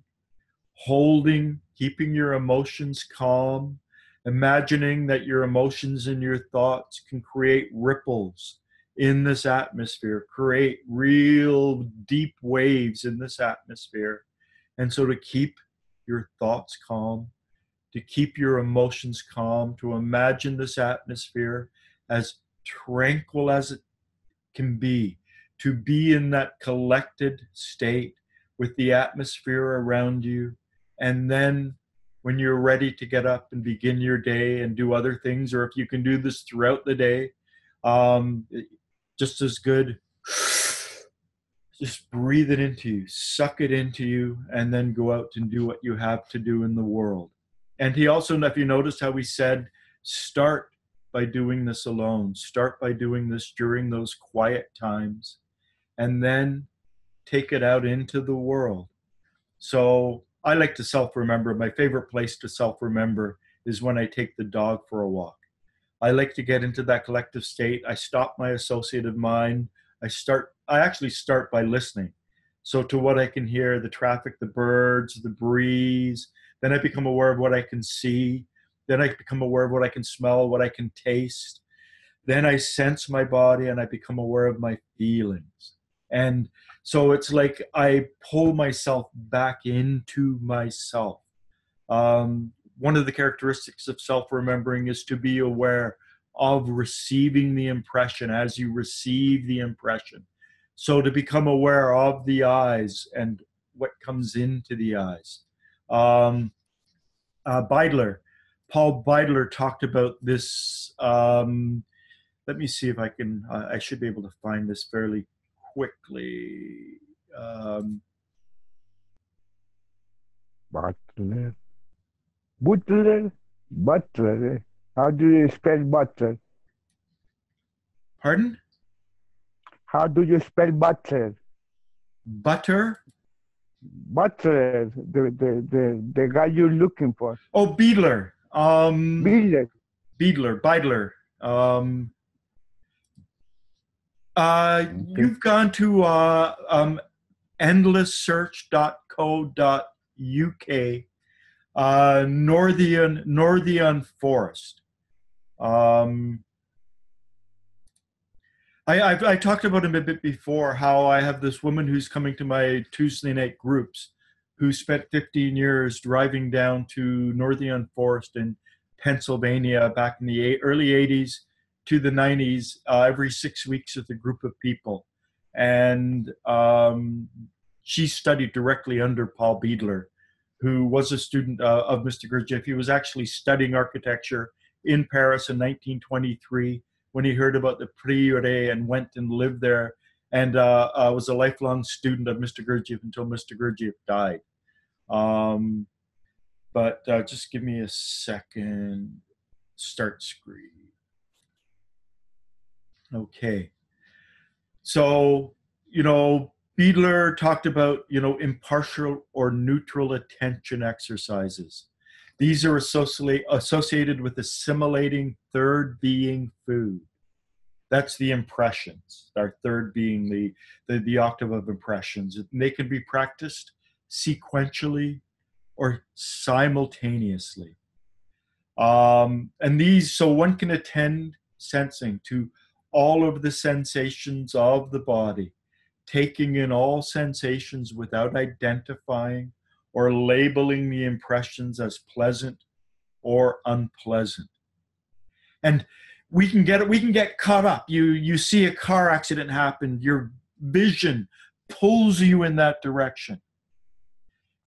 Holding, keeping your emotions calm. Imagining that your emotions and your thoughts can create ripples in this atmosphere, create real deep waves in this atmosphere. And so to keep your thoughts calm, to keep your emotions calm, to imagine this atmosphere as tranquil as it can be, to be in that collected state with the atmosphere around you. And then when you're ready to get up and begin your day and do other things, or if you can do this throughout the day, just as good. Just breathe it into you, suck it into you, and then go out and do what you have to do in the world. And he also, if you noticed how he said, start by doing this alone. Start by doing this during those quiet times, and then take it out into the world. So I like to self-remember. My favorite place to self-remember is when I take the dog for a walk. I like to get into that collective state. I stop my associative mind. I actually start by listening. So to what I can hear, the traffic, the birds, the breeze, then I become aware of what I can see. Then I become aware of what I can smell, what I can taste. Then I sense my body and I become aware of my feelings. And so it's like I pull myself back into myself. One of the characteristics of self-remembering is to be aware of receiving the impression as you receive the impression. So to become aware of the eyes and what comes into the eyes. Paul Beidler talked about this. Let me see if I can, I should be able to find this fairly quickly. Butler. How do you spell Butler? Pardon? How do you spell Butler? Butter? Butler, the guy you're looking for. Oh, Beidler. Beidler. Beidler. You've gone to endlesssearch.co.uk, Northern Forest. I talked about him a bit before, how I have this woman who's coming to my Tuesday night groups who spent 15 years driving down to Northern Forest in Pennsylvania back in the early 80s to the 90s, every 6 weeks with a group of people. And she studied directly under Paul Beidler, who was a student of Mr. Gurdjieff. He was actually studying architecture in Paris in 1923 when he heard about the Prieuré and went and lived there, and was a lifelong student of Mr. Gurdjieff until Mr. Gurdjieff died. But just give me a second. Start screen. Okay. So, Beidler talked about, impartial or neutral attention exercises. These are associated with assimilating third being food. That's the impressions, our third being the octave of impressions. And they can be practiced sequentially or simultaneously. And these, so one can attend sensing to all of the sensations of the body, taking in all sensations without identifying or labeling the impressions as pleasant or unpleasant. And we can get caught up. You see a car accident happen, your vision pulls you in that direction.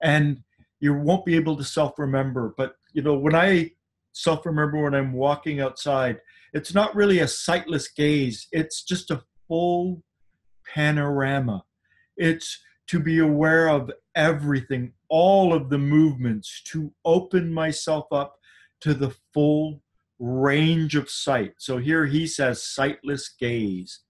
And you won't be able to self-remember. But when I self-remember when I'm walking outside, it's not really a sightless gaze. It's just a full panorama. It's to be aware of everything, all of the movements, to open myself up to the full range of sight. So here he says, sightless gaze.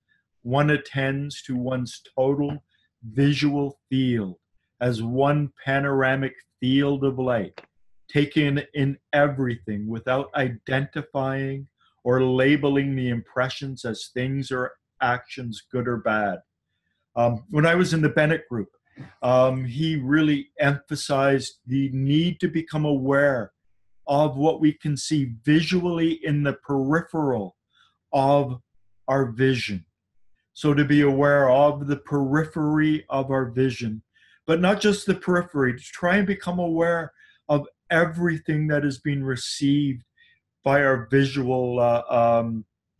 One attends to one's total visual field as one panoramic field of light, taken in everything without identifying or labeling the impressions as things or actions, good or bad. When I was in the Bennett group, he really emphasized the need to become aware of what we can see visually in the peripheral of our vision. So to be aware of the periphery of our vision, but not just the periphery, to try and become aware of everything that is being received by our visual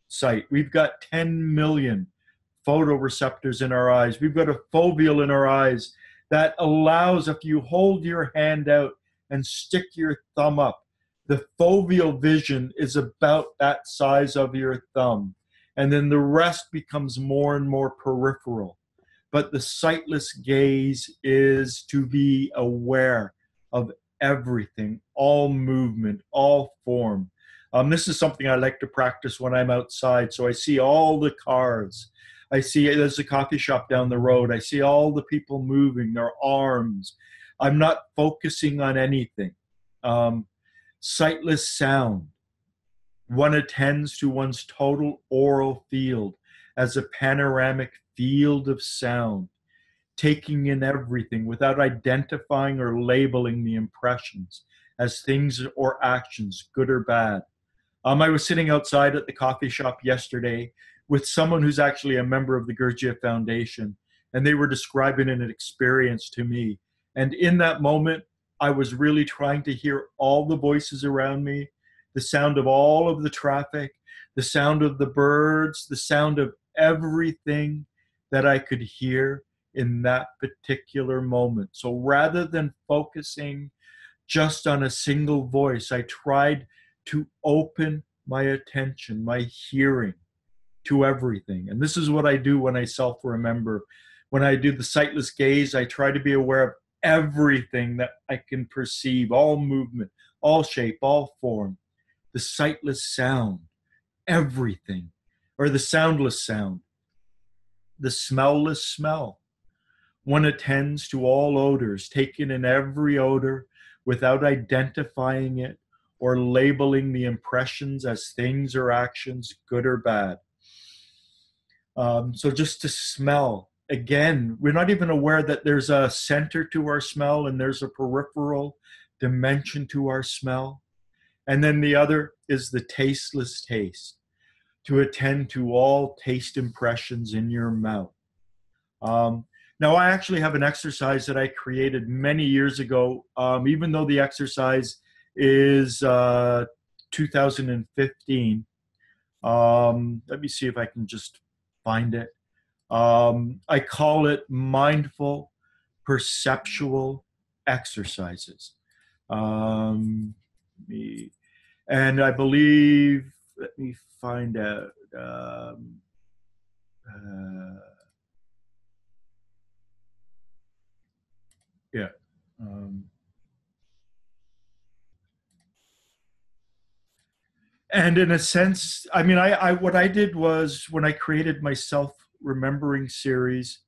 sight. We've got 10 million photoreceptors in our eyes. We've got a foveal in our eyes that allows, if you hold your hand out and stick your thumb up, the foveal vision is about that size of your thumb. And then the rest becomes more and more peripheral. But the sightless gaze is to be aware of everything, all movement, all form. This is something I like to practice when I'm outside. So I see all the cars. I see there's a coffee shop down the road. I see all the people moving, their arms. I'm not focusing on anything. Sightless sound. One attends to one's total oral field as a panoramic field of sound, taking in everything without identifying or labeling the impressions as things or actions, good or bad. I was sitting outside at the coffee shop yesterday with someone who's actually a member of the Gurdjieff Foundation, and they were describing an experience to me. And in that moment, I was really trying to hear all the voices around me, the sound of all of the traffic, the sound of the birds, the sound of everything that I could hear in that particular moment. So rather than focusing just on a single voice, I tried to open my attention, my hearing to everything. And this is what I do when I self-remember. When I do the sightless gaze, I try to be aware of everything that I can perceive, all movement, all shape, all form. The sightless sound, everything, or the soundless sound, the smellless smell. One attends to all odors, taken in every odor without identifying it or labeling the impressions as things or actions, good or bad. So just to smell, again, we're not even aware that there's a center to our smell and there's a peripheral dimension to our smell. And then the other is the tasteless taste, to attend to all taste impressions in your mouth. Now, I actually have an exercise that I created many years ago, even though the exercise is 2015. Let me see if I can just find it. I call it mindful perceptual exercises. And I believe, let me find out. Yeah. And in a sense, I mean, I what I did was when I created my self-remembering series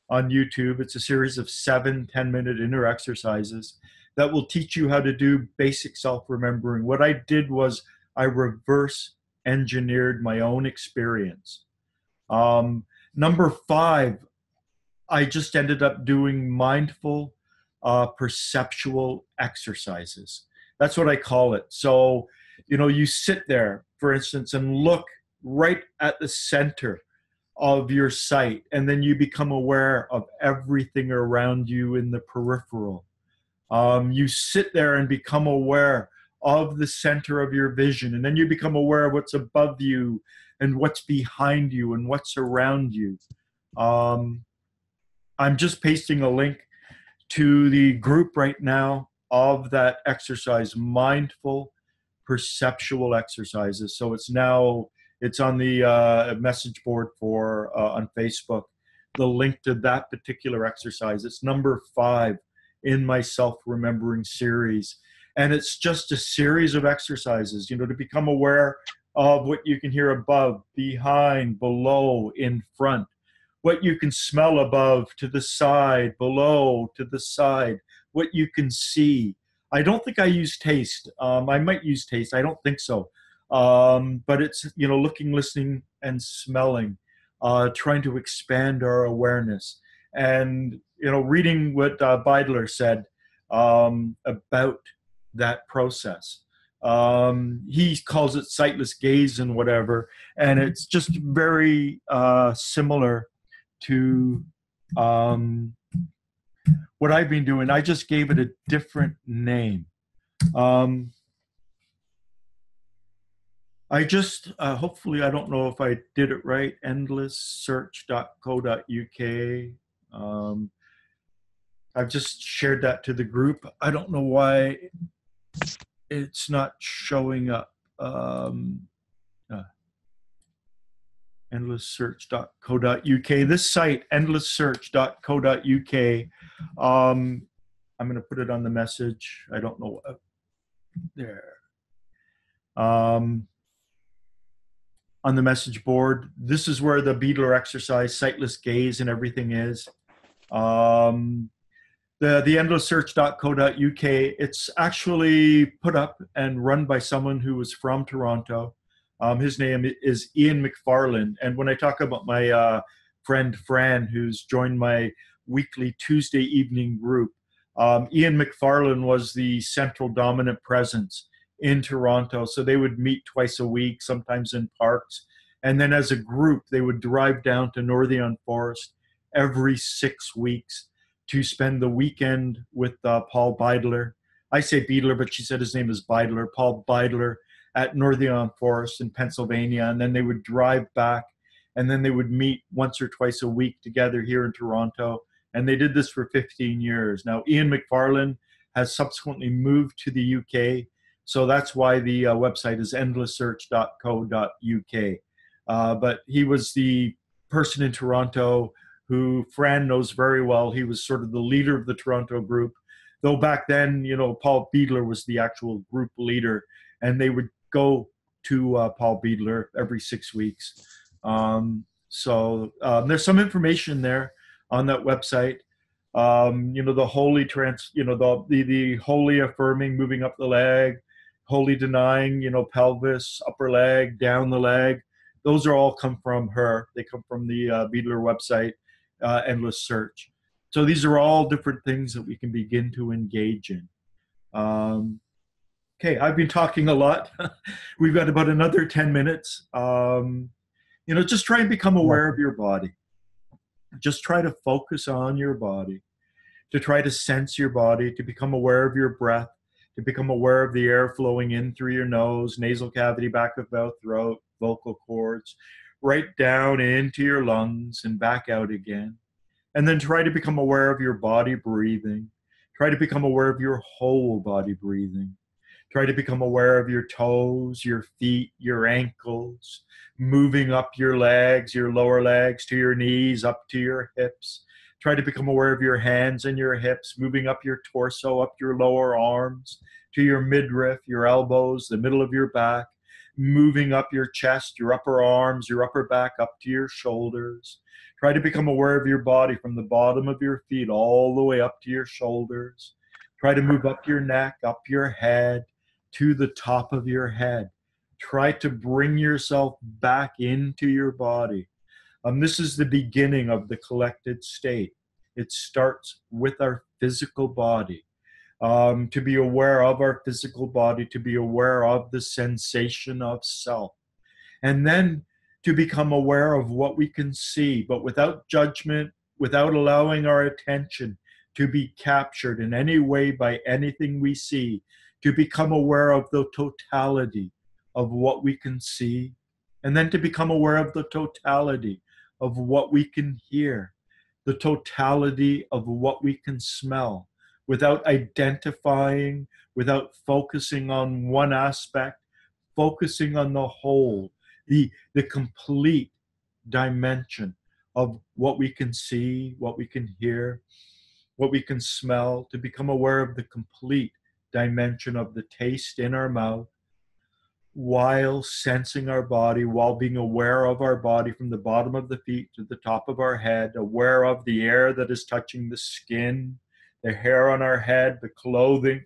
on YouTube, it's a series of 7 10-minute inner exercises that will teach you how to do basic self-remembering. What I did was I reverse engineered my own experience. Number 5, I just ended up doing mindful perceptual exercises. That's what I call it. So, you know, you sit there, for instance, and look right at the center of your sight, and then you become aware of everything around you in the peripheral. You sit there and become aware of the center of your vision, and then you become aware of what's above you and what's behind you and what's around you. I'm just pasting a link to the group right now of that exercise, mindful perceptual exercises. So it's on the message board for on Facebook. the link to that particular exercise. It's number 5 in my self-remembering series. And it's just a series of exercises, to become aware of what you can hear above, behind, below, in front, what you can smell above, to the side, below, to the side, what you can see. I don't think I use taste. I might use taste. I don't think so. But it's, looking, listening, and smelling, trying to expand our awareness. And, reading what Beidler said about that process. He calls it sightless gaze and whatever. And it's just very similar to what I've been doing. I just gave it a different name. I just, hopefully, I don't know if I did it right, endlesssearch.co.uk. I've just shared that to the group. I don't know why it's not showing up. Endlesssearch.co.uk. This site, endlesssearch.co.uk. I'm going to put it on the message. I don't know. There. On the message board. This is where the Beidler exercise, sightless gaze, and everything is. The endlesssearch.co.uk, it's actually put up and run by someone who was from Toronto. His name is Ian McFarlane. And when I talk about my friend Fran, who's joined my weekly Tuesday evening group, Ian McFarlane was the central dominant presence in Toronto. So they would meet twice a week, sometimes in parks. And then as a group, they would drive down to Northern Forest every 6 weeks to spend the weekend with Paul Beidler. I say Beidler, but she said his name is Beidler, Paul Beidler, at Northern Forest in Pennsylvania. And then they would drive back, and then they would meet once or twice a week together here in Toronto. And they did this for 15 years. Now, Ian McFarlane has subsequently moved to the UK. So that's why the website is endlesssearch.co.uk. But he was the person in Toronto who Fran knows very well. He was sort of the leader of the Toronto group. Though back then, Paul Beidler was the actual group leader. And they would go to Paul Beidler every 6 weeks. So there's some information there on that website. The holy the holy affirming, moving up the leg, holy denying, pelvis, upper leg, down the leg. Those are all come from her. They come from the Beidler website, Endless Search. So these are all different things that we can begin to engage in. Okay, I've been talking a lot. We've got about another 10 minutes. Just try and become aware of your body. Just try to focus on your body, to try to sense your body, to become aware of your breath, to become aware of the air flowing in through your nose, nasal cavity, back of mouth, throat, vocal cords, right down into your lungs and back out again. And then try to become aware of your body breathing. Try to become aware of your whole body breathing. Try to become aware of your toes, your feet, your ankles, moving up your legs, your lower legs to your knees, up to your hips. Try to become aware of your hands and your hips, moving up your torso, up your lower arms, to your midriff, your elbows, the middle of your back, moving up your chest, your upper arms, your upper back, up to your shoulders. Try to become aware of your body from the bottom of your feet all the way up to your shoulders. Try to move up your neck, up your head, to the top of your head. Try to bring yourself back into your body. This is the beginning of the collected state. It starts with our physical body. To be aware of our physical body, to be aware of the sensation of self. And then to become aware of what we can see, but without judgment, without allowing our attention to be captured in any way by anything we see, to become aware of the totality of what we can see, and then to become aware of the totality of what we can hear, the totality of what we can smell, without identifying, without focusing on one aspect, focusing on the whole, the complete dimension of what we can see, what we can hear, what we can smell, to become aware of the complete dimension of the taste in our mouth, while sensing our body, while being aware of our body from the bottom of the feet to the top of our head, aware of the air that is touching the skin, the hair on our head, the clothing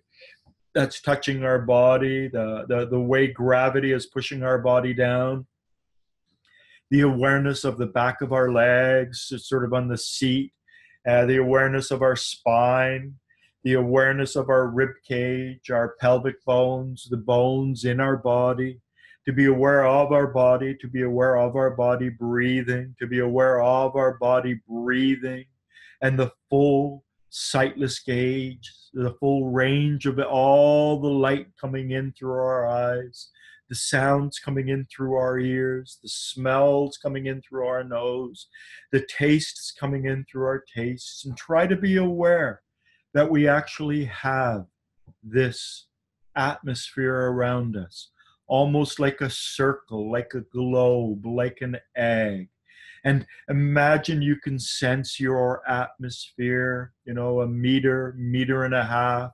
that's touching our body, the way gravity is pushing our body down, the awareness of the back of our legs, sort of on the seat, the awareness of our spine, the awareness of our rib cage, our pelvic bones, the bones in our body, to be aware of our body, to be aware of our body breathing, to be aware of our body breathing, and the full sightless gauge, the full range of it, all the light coming in through our eyes, the sounds coming in through our ears, the smells coming in through our nose, the tastes coming in through our tastes, and try to be aware that we actually have this atmosphere around us, almost like a circle, like a globe, like an egg. And imagine you can sense your atmosphere, a meter, meter and a half,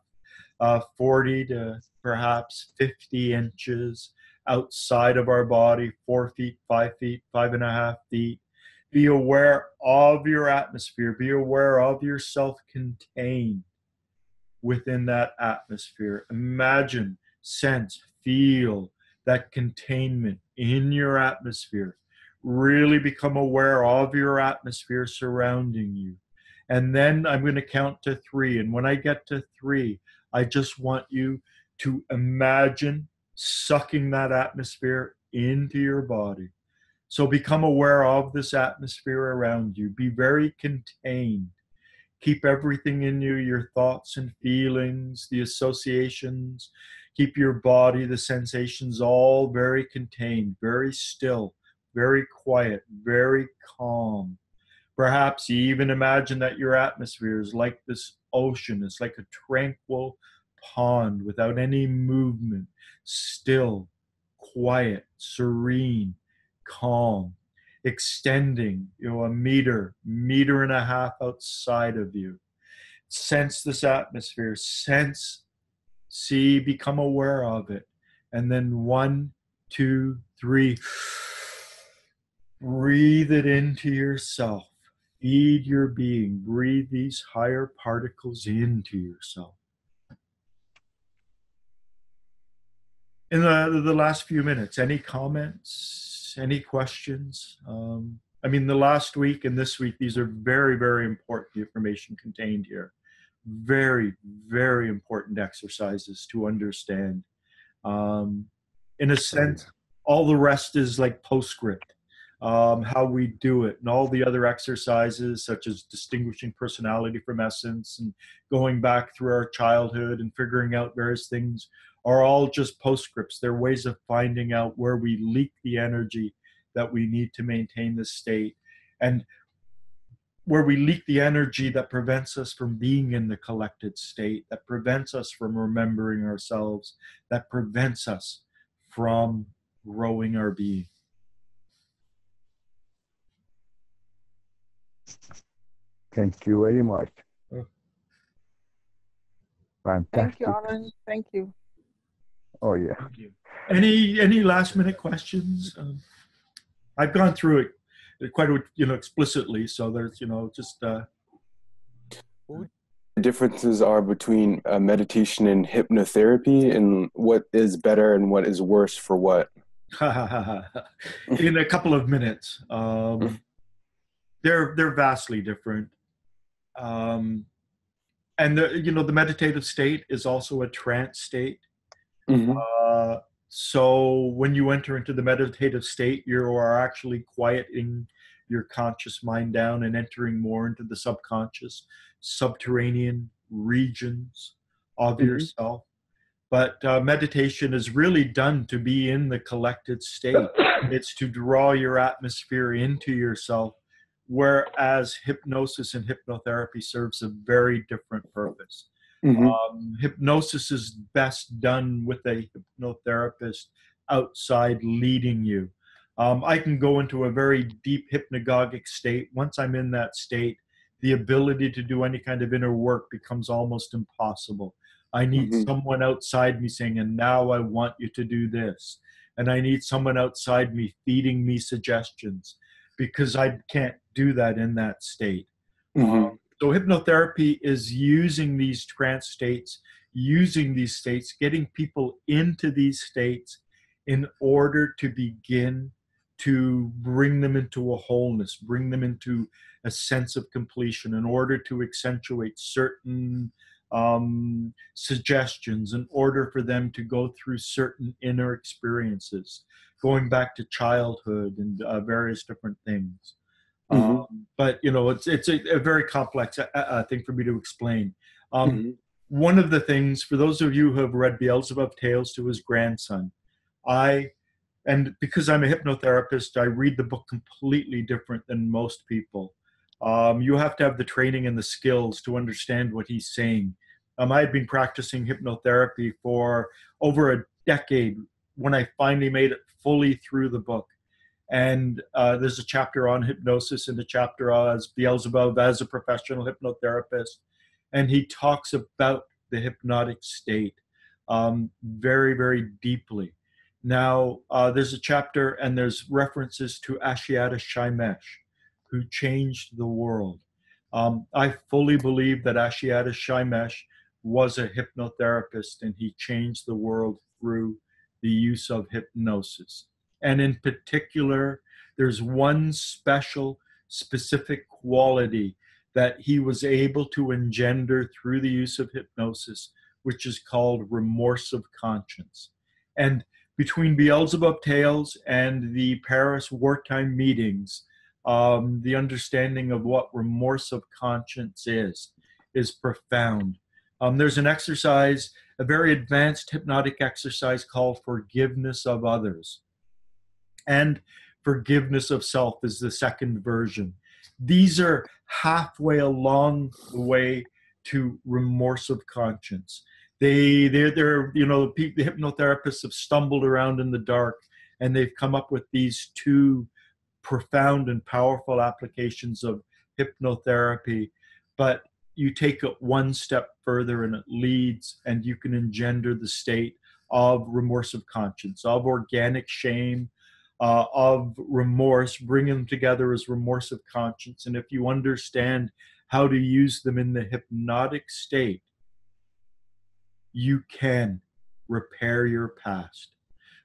40 to perhaps 50 inches outside of our body, 4 feet, 5 feet, 5.5 feet. Be aware of your atmosphere. Be aware of yourself contained within that atmosphere. Imagine, sense, feel that containment in your atmosphere. Really become aware of your atmosphere surrounding you. And then I'm going to count to 3. And when I get to 3, I just want you to imagine sucking that atmosphere into your body. So become aware of this atmosphere around you. Be very contained. Keep everything in you, your thoughts and feelings, the associations. Keep your body, the sensations, all very contained, very still, very quiet, very calm. Perhaps even imagine that your atmosphere is like this ocean. It's like a tranquil pond without any movement, still, quiet, serene, calm, extending, a meter, meter and a half outside of you. Sense this atmosphere, sense, see, become aware of it. And then 1, 2, 3, breathe it into yourself. Feed your being. Breathe these higher particles into yourself. In the last few minutes, any comments, any questions? The last week and this week, these are very, very important, the information contained here. Very, very important exercises to understand. In a sense, all the rest is like postscript. How we do it, and all the other exercises such as distinguishing personality from essence and going back through our childhood and figuring out various things are all just postscripts. They're ways of finding out where we leak the energy that we need to maintain this state, and where we leak the energy that prevents us from being in the collected state, that prevents us from remembering ourselves, that prevents us from growing our being. Thank you very much. Fantastic. Thank you, Alan. Thank you. Oh, yeah. Thank you. Any last minute questions? I've gone through it quite explicitly, so there's just what the differences are between meditation and hypnotherapy, and what is better and what is worse for what? in a couple of minutes. They're vastly different. And the meditative state is also a trance state. Mm-hmm. So when you enter into the meditative state, you are actually quieting your conscious mind down and entering more into the subconscious, subterranean regions of yourself. But meditation is really done to be in the collected state. It's to draw your atmosphere into yourself, whereas hypnosis and hypnotherapy serves a very different purpose. Hypnosis is best done with a hypnotherapist outside leading you. I can go into a very deep hypnagogic state. Once I'm in that state, the ability to do any kind of inner work becomes almost impossible. I need someone outside me saying, and now I want you to do this. And I need someone outside me feeding me suggestions, because I can't do that in that state. So hypnotherapy is using these trance states, using these states, getting people into these states in order to begin to bring them into a wholeness, bring them into a sense of completion, in order to accentuate certain suggestions, in order for them to go through certain inner experiences, going back to childhood and various different things. But it's a very complex thing for me to explain. One of the things, for those of you who have read Beelzebub Tales to His Grandson, and because I'm a hypnotherapist, I read the book completely different than most people. You have to have the training and the skills to understand what he's saying. I had been practicing hypnotherapy for over a decade when I finally made it fully through the book. And there's a chapter on hypnosis in the chapter as Beelzebub as a professional hypnotherapist. And he talks about the hypnotic state very, very deeply. Now, there's a chapter and there's references to Ashiata Shaimesh, who changed the world. I fully believe that Ashiata Shaimesh was a hypnotherapist, and he changed the world through the use of hypnosis. And in particular, there's one specific quality that he was able to engender through the use of hypnosis, which is called remorse of conscience. And between Beelzebub Tales and the Paris wartime meetings, the understanding of what remorse of conscience is profound. There's an exercise, a very advanced hypnotic exercise called forgiveness of others. And forgiveness of self is the second version. These are halfway along the way to remorse of conscience. The hypnotherapists have stumbled around in the dark, and they've come up with these two profound and powerful applications of hypnotherapy. But you take it one step further, and it leads, and you can engender the state of remorse of conscience, of organic shame, of remorse, bring them together as remorse of conscience. And if you understand how to use them in the hypnotic state, you can repair your past.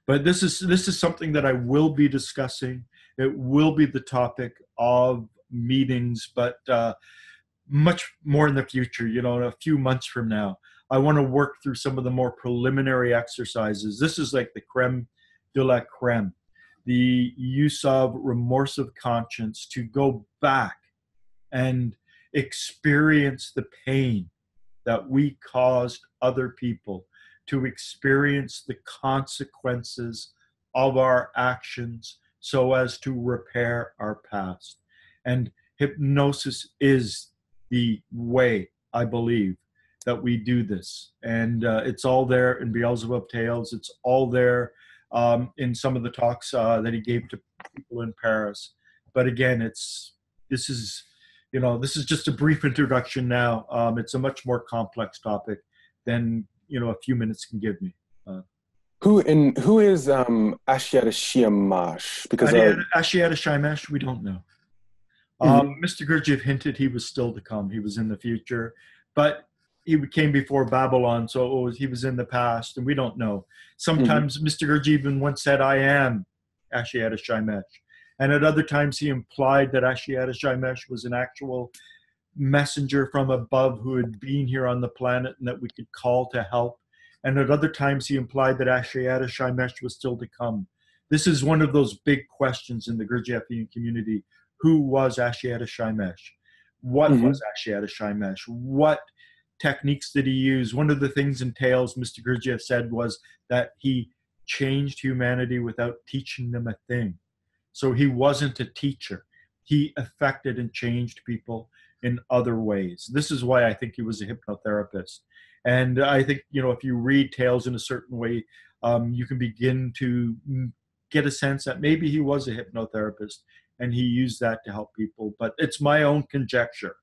But this is something that I will be discussing. It will be the topic of meetings, but much more in the future, in a few months from now. I want to work through some of the more preliminary exercises. This is like the creme de la creme, the use of remorse of conscience to go back and experience the pain that we caused other people, to experience the consequences of our actions so as to repair our past. And hypnosis is the way, I believe, that we do this. And it's all there in Beelzebub Tales. It's all there in some of the talks that he gave to people in Paris. But again, this is just a brief introduction now. It's a much more complex topic than a few minutes can give me. Who is Ashiata Shaimesh? Because Ashiata Shaimesh, we don't know. Mr. Gurdjieff hinted he was still to come. He was in the future, but he came before Babylon, so he was in the past, and we don't know. Sometimes Mr. Gurdjieff even once said, "I am Ashiata Shaimesh," and at other times he implied that Ashiata Shaimesh was an actual messenger from above who had been here on the planet and that we could call to help. And at other times he implied that Ashiata Shaimesh was still to come. This is one of those big questions in the Gurdjieffian community. Who was Ashiata Shaimesh? What was Ashiata Shaimesh? What techniques did he use? One of the things in Tales Mr. Gurdjieff said was that he changed humanity without teaching them a thing. So he wasn't a teacher. He affected and changed people in other ways. This is why I think he was a hypnotherapist. And I think, if you read Tales in a certain way, you can begin to get a sense that maybe he was a hypnotherapist and he used that to help people. But it's my own conjecture.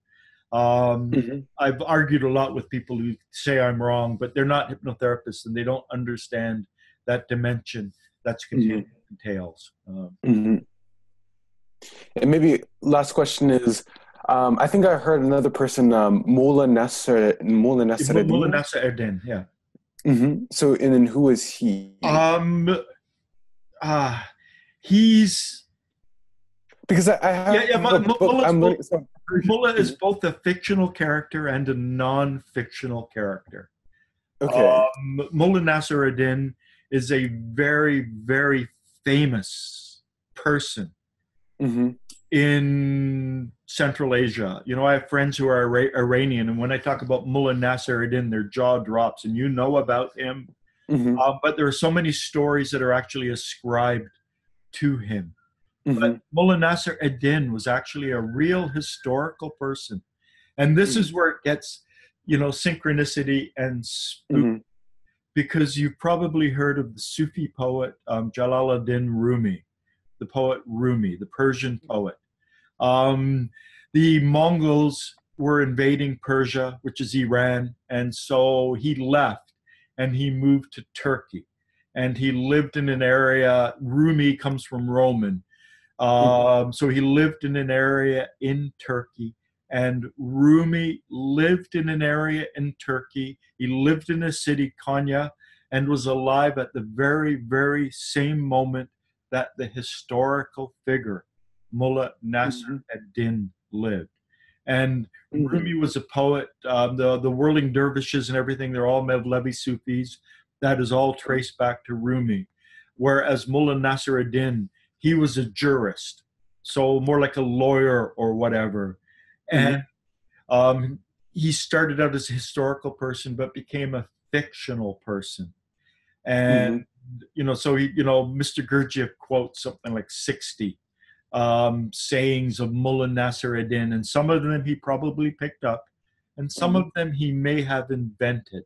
I've argued a lot with people who say I'm wrong, but they're not hypnotherapists and they don't understand that dimension that's contained in tales. And maybe last question is, I think I heard another person, Mola Nasser Eddin, yeah. So, and then who is he? He's because I have Mullah is both a fictional character and a non-fictional character. Okay. Mullah Nasser Eddin is a very, very famous person in Central Asia. You know, I have friends who are Iranian, and when I talk about Mullah Nasser Eddin, their jaw drops, and you know about him. But there are so many stories that are actually ascribed to him. But Mullah Nasser Eddin was actually a real historical person. And this is where it gets, you know, synchronicity and spook. Because you've probably heard of the Sufi poet Jalaluddin Rumi, the poet Rumi, the Persian poet. The Mongols were invading Persia, which is Iran, and so he left and he moved to Turkey. And he lived in an area, Rumi comes from Roman, so he lived in an area in Turkey, and Rumi lived in an area in Turkey. He lived in a city, Konya, and was alive at the very, very same moment that the historical figure, Mullah Nasser Eddin, lived. And Rumi was a poet. The whirling dervishes and everything, they're all Mevlevi Sufis. That is all traced back to Rumi. Whereas Mullah Nasser Eddin, he was a jurist, so more like a lawyer or whatever. And he started out as a historical person, but became a fictional person. And, you know, so he, you know, Mr. Gurdjieff quotes something like 60 sayings of Mullah Nasser Eddin, and some of them he probably picked up, and some of them he may have invented.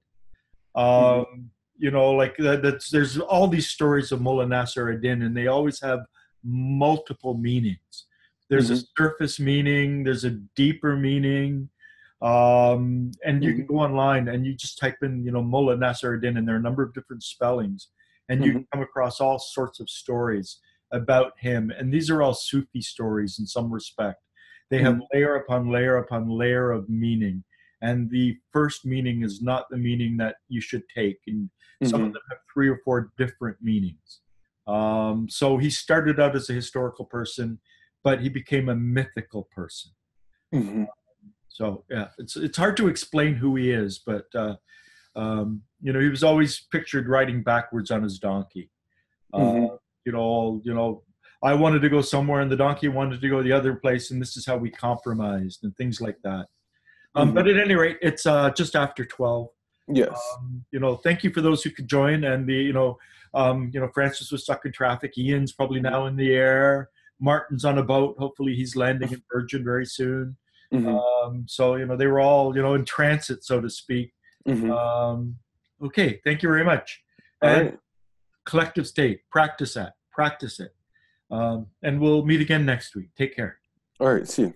You know, like there's all these stories of Mullah Nasser Eddin, and they always have multiple meanings. There's a surface meaning, there's a deeper meaning, and you can go online and you just type in, you know, Mullah Nasser Eddin, and there are a number of different spellings, and you can come across all sorts of stories about him. And these are all Sufi stories in some respect. They have layer upon layer upon layer of meaning, and the first meaning is not the meaning that you should take, and some of them have 3 or 4 different meanings. So he started out as a historical person, but he became a mythical person. So yeah, it's hard to explain who he is, but you know, he was always pictured riding backwards on his donkey. You know, I wanted to go somewhere and the donkey wanted to go the other place, and this is how we compromised and things like that. But at any rate, it's just after 12. Yes. You know, thank you for those who could join. And you know, Francis was stuck in traffic. Ian's probably now in the air. Martin's on a boat. Hopefully he's landing in Virgin very soon. So, you know, they were all, you know, in transit, so to speak. Okay. Thank you very much. And collective state, practice it. And we'll meet again next week. Take care. All right. See you.